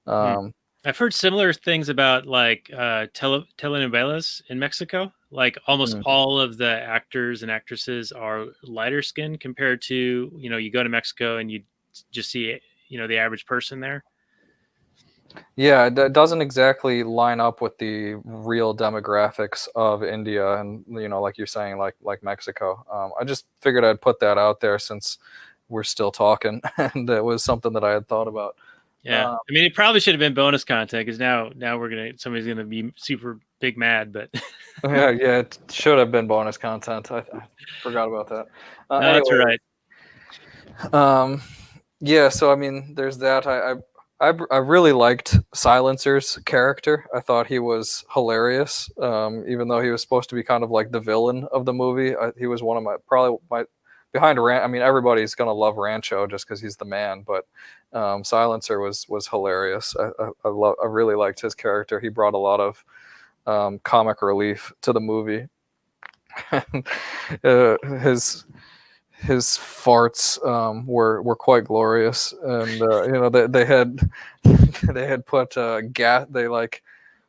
I've heard similar things about like telenovelas in Mexico. Like almost all of the actors and actresses are lighter skinned compared to, you know, you go to Mexico and you just see, you know, the average person there. Yeah, it doesn't exactly line up with the real demographics of India, and like you're saying, like Mexico. I just figured I'd put that out there since we're still talking, and it was something that I had thought about. Yeah, I mean, it probably should have been bonus content because now somebody's gonna be super big mad, but yeah, it should have been bonus content. I forgot about that. no, that's all right. Yeah, so I mean, there's that. I really liked Silencer's character. I thought he was hilarious, even though he was supposed to be kind of like the villain of the movie. He was one of my behind I mean, everybody's gonna love Rancho just because he's the man, but Silencer was hilarious. I really liked his character. He brought a lot of comic relief to the movie. His farts were quite glorious, and they had they had put gas. They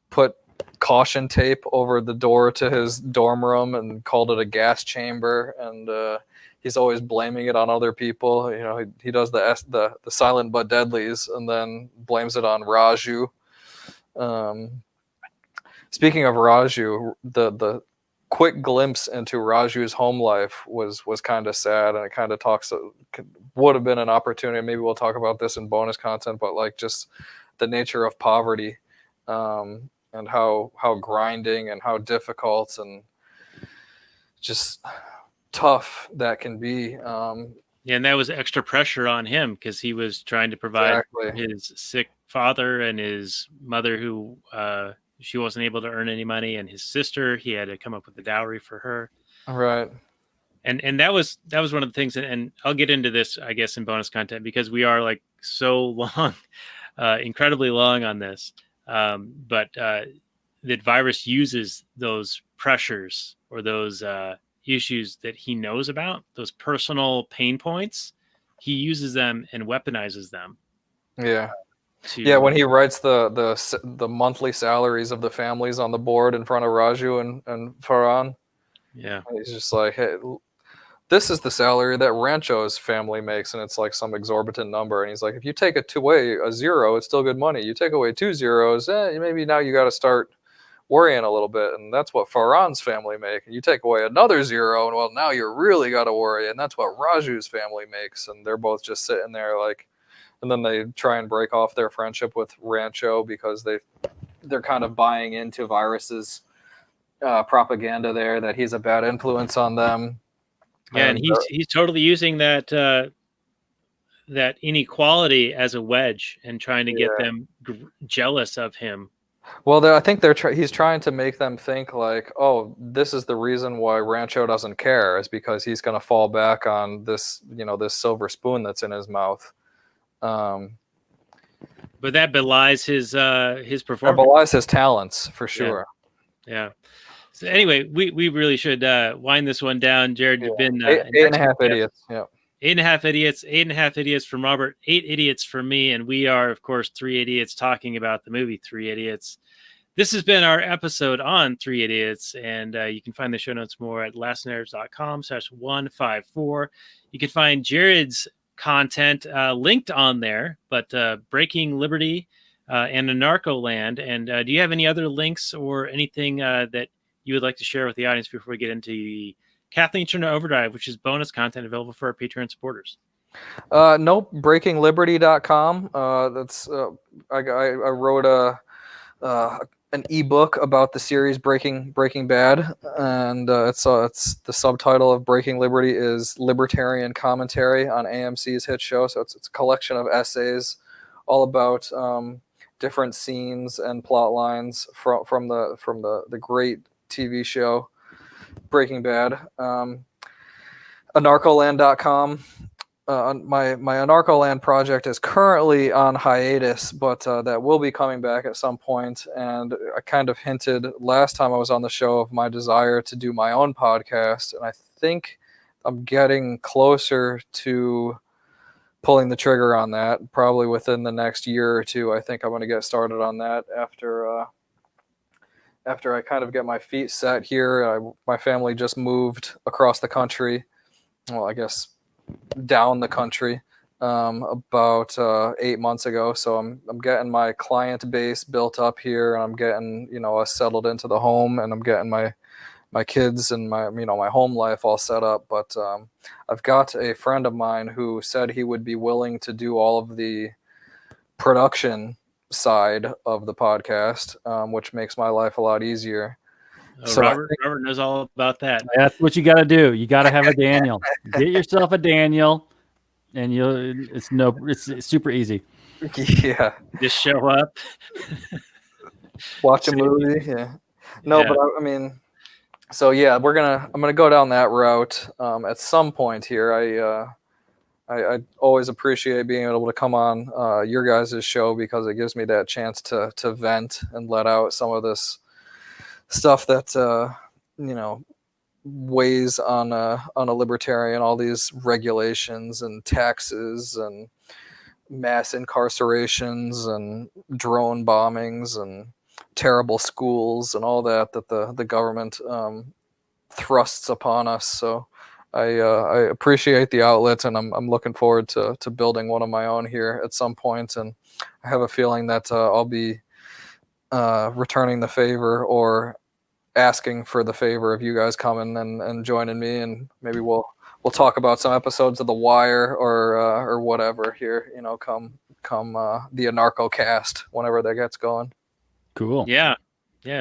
put caution tape over the door to his dorm room and called it a gas chamber, and he's always blaming it on other people. He does the silent but deadlies and then blames it on Raju. Speaking of Raju, the quick glimpse into Raju's home life was kind of sad, and it kind of would have been an opportunity. Maybe we'll talk about this in bonus content, but like just the nature of poverty, and how grinding and how difficult and just tough that can be. Yeah, and that was extra pressure on him because he was trying to provide for his sick father and his mother who she wasn't able to earn any money, and his sister, he had to come up with a dowry for her. Right. And that was one of the things, and I'll get into this, I guess, in bonus content because we are like so long, incredibly long on this. But that Virus uses those pressures or those issues that he knows about, those personal pain points, he uses them and weaponizes them. Yeah. Yeah, when he writes the monthly salaries of the families on the board in front of Raju and Farhan, yeah, he's just like, hey, this is the salary that Rancho's family makes, and it's like some exorbitant number. And he's like, if you take away a zero, it's still good money. You take away 2 zeros, maybe now you got to start worrying a little bit, and that's what Farhan's family make. And you take away another zero, and well, now you really got to worry, and that's what Raju's family makes. And they're both just sitting there like. And then they try and break off their friendship with Rancho because they're kind of buying into Virus's propaganda there that he's a bad influence on them. Yeah, and he's totally using that that inequality as a wedge and trying to get them jealous of him. Well, I think he's trying to make them think like, oh, this is the reason why Rancho doesn't care, is because he's going to fall back on this, this silver spoon that's in his mouth. But that belies his performance. That belies his talents for sure. Yeah. So anyway, we really should wind this one down. Jared, you've been 8.5 idiots. Yeah. 8.5 idiots. 8.5 idiots from Robert. 8 idiots from me, and we are, of course, 3 idiots talking about the movie 3 Idiots. This has been our episode on 3 Idiots, and you can find the show notes more at lastnerds.com/154. You can find Jared's content linked on there, but Breaking Liberty and Anarcholand. And do you have any other links or anything that you would like to share with the audience before we get into the Kathleen Turner Overdrive, which is bonus content available for our Patreon supporters? Nope. BreakingLiberty.com. That's I wrote an ebook about the series Breaking Bad, and it's the subtitle of Breaking Liberty is Libertarian Commentary on AMC's hit show. So it's a collection of essays all about different scenes and plot lines from the great TV show Breaking Bad. Anarcholand.com. My Anarcholand project is currently on hiatus, but that will be coming back at some point. And I kind of hinted last time I was on the show of my desire to do my own podcast, and I think I'm getting closer to pulling the trigger on that. Probably within the next year or two, I think I'm going to get started on that after I kind of get my feet set here. My family just moved across the country. Well, I guess down the country about 8 months ago. So I'm getting my client base built up here, and I'm getting us settled into the home, and I'm getting my kids and my my home life all set up. But I've got a friend of mine who said he would be willing to do all of the production side of the podcast, which makes my life a lot easier. Oh, So Robert knows all about that. That's what you got to do. You got to have a Daniel. Get yourself a Daniel, and it's super easy. Yeah, Just show up, watch a movie. Yeah, no, Yeah. but I mean, so yeah, I'm gonna go down that route at some point here. I always appreciate being able to come on your guys' show, because it gives me that chance to vent and let out some of this stuff that weighs on a libertarian, all these regulations and taxes and mass incarcerations and drone bombings and terrible schools and all that the government thrusts upon us. So I appreciate the outlet, and I'm looking forward to building one of my own here at some point. And I have a feeling that I'll be returning the favor, or asking for the favor of you guys coming and joining me, and maybe we'll talk about some episodes of The Wire or whatever here, come the Anarcho cast whenever that gets going. Cool. Yeah,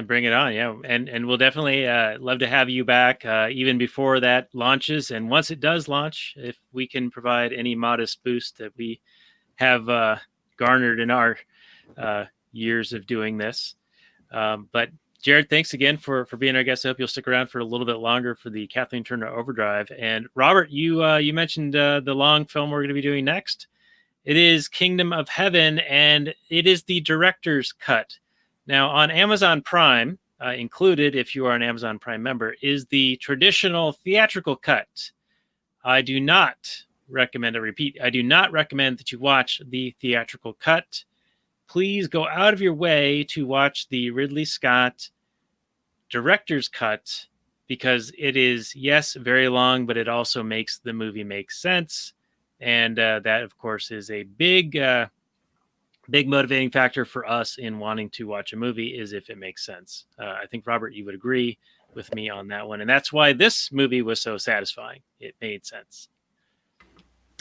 bring it on. Yeah, and we'll definitely love to have you back even before that launches. And once it does launch, if we can provide any modest boost that we have garnered in our years of doing this. But Jared, thanks again for being our guest. I hope you'll stick around for a little bit longer for the Kathleen Turner Overdrive. And Robert, you mentioned the long film we're going to be doing next. It is Kingdom of Heaven, and it is the director's cut. Now, on Amazon Prime, included, if you are an Amazon Prime member, is the traditional theatrical cut. I do not recommend that you watch the theatrical cut. Please go out of your way to watch the Ridley Scott director's cut, because it is, yes, very long, but it also makes the movie make sense. And that, of course, is a big motivating factor for us in wanting to watch a movie, is if it makes sense. I think, Robert, you would agree with me on that one. And that's why this movie was so satisfying. It made sense.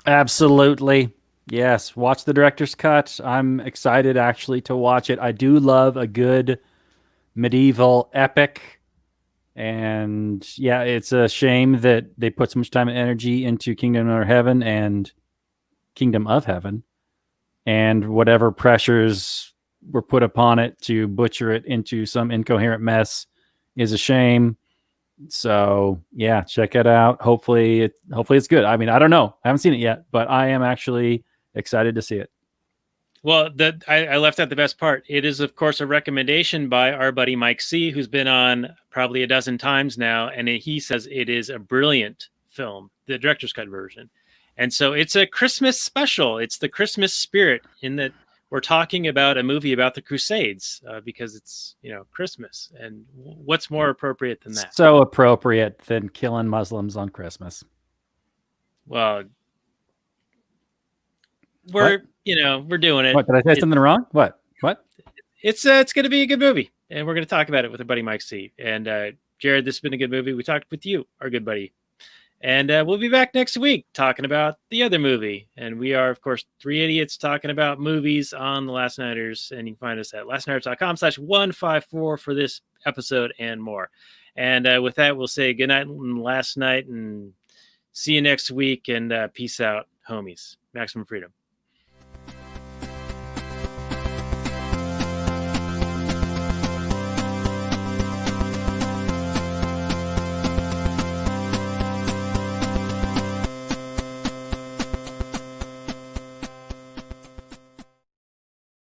Absolutely. Yes. Watch the director's cut. I'm excited actually to watch it. I do love a good medieval epic. And yeah, it's a shame that they put so much time and energy into Kingdom of Heaven and whatever pressures were put upon it to butcher it into some incoherent mess is a shame. So yeah, check it out. Hopefully it's good. I mean, I don't know. I haven't seen it yet, but I am actually excited to see it. Well, I left out the best part. It is, of course, a recommendation by our buddy Mike C., who's been on probably a dozen times now, and he says it is a brilliant film, the director's cut version. And so it's a Christmas special. It's the Christmas spirit, in that we're talking about a movie about the Crusades, because it's, Christmas. And what's more appropriate than that? So appropriate than killing Muslims on Christmas. Well, we're doing it. What, did I say something wrong? What? It's going to be a good movie, and we're going to talk about it with our buddy Mike C. And Jared, this has been a good movie. We talked with you, our good buddy. And we'll be back next week talking about the other movie. And we are, of course, three idiots talking about movies on The Last Nighters. And you can find us at lastnighters.com/154 for this episode and more. And with that, we'll say good night and last night, and see you next week. And peace out, homies. Maximum freedom.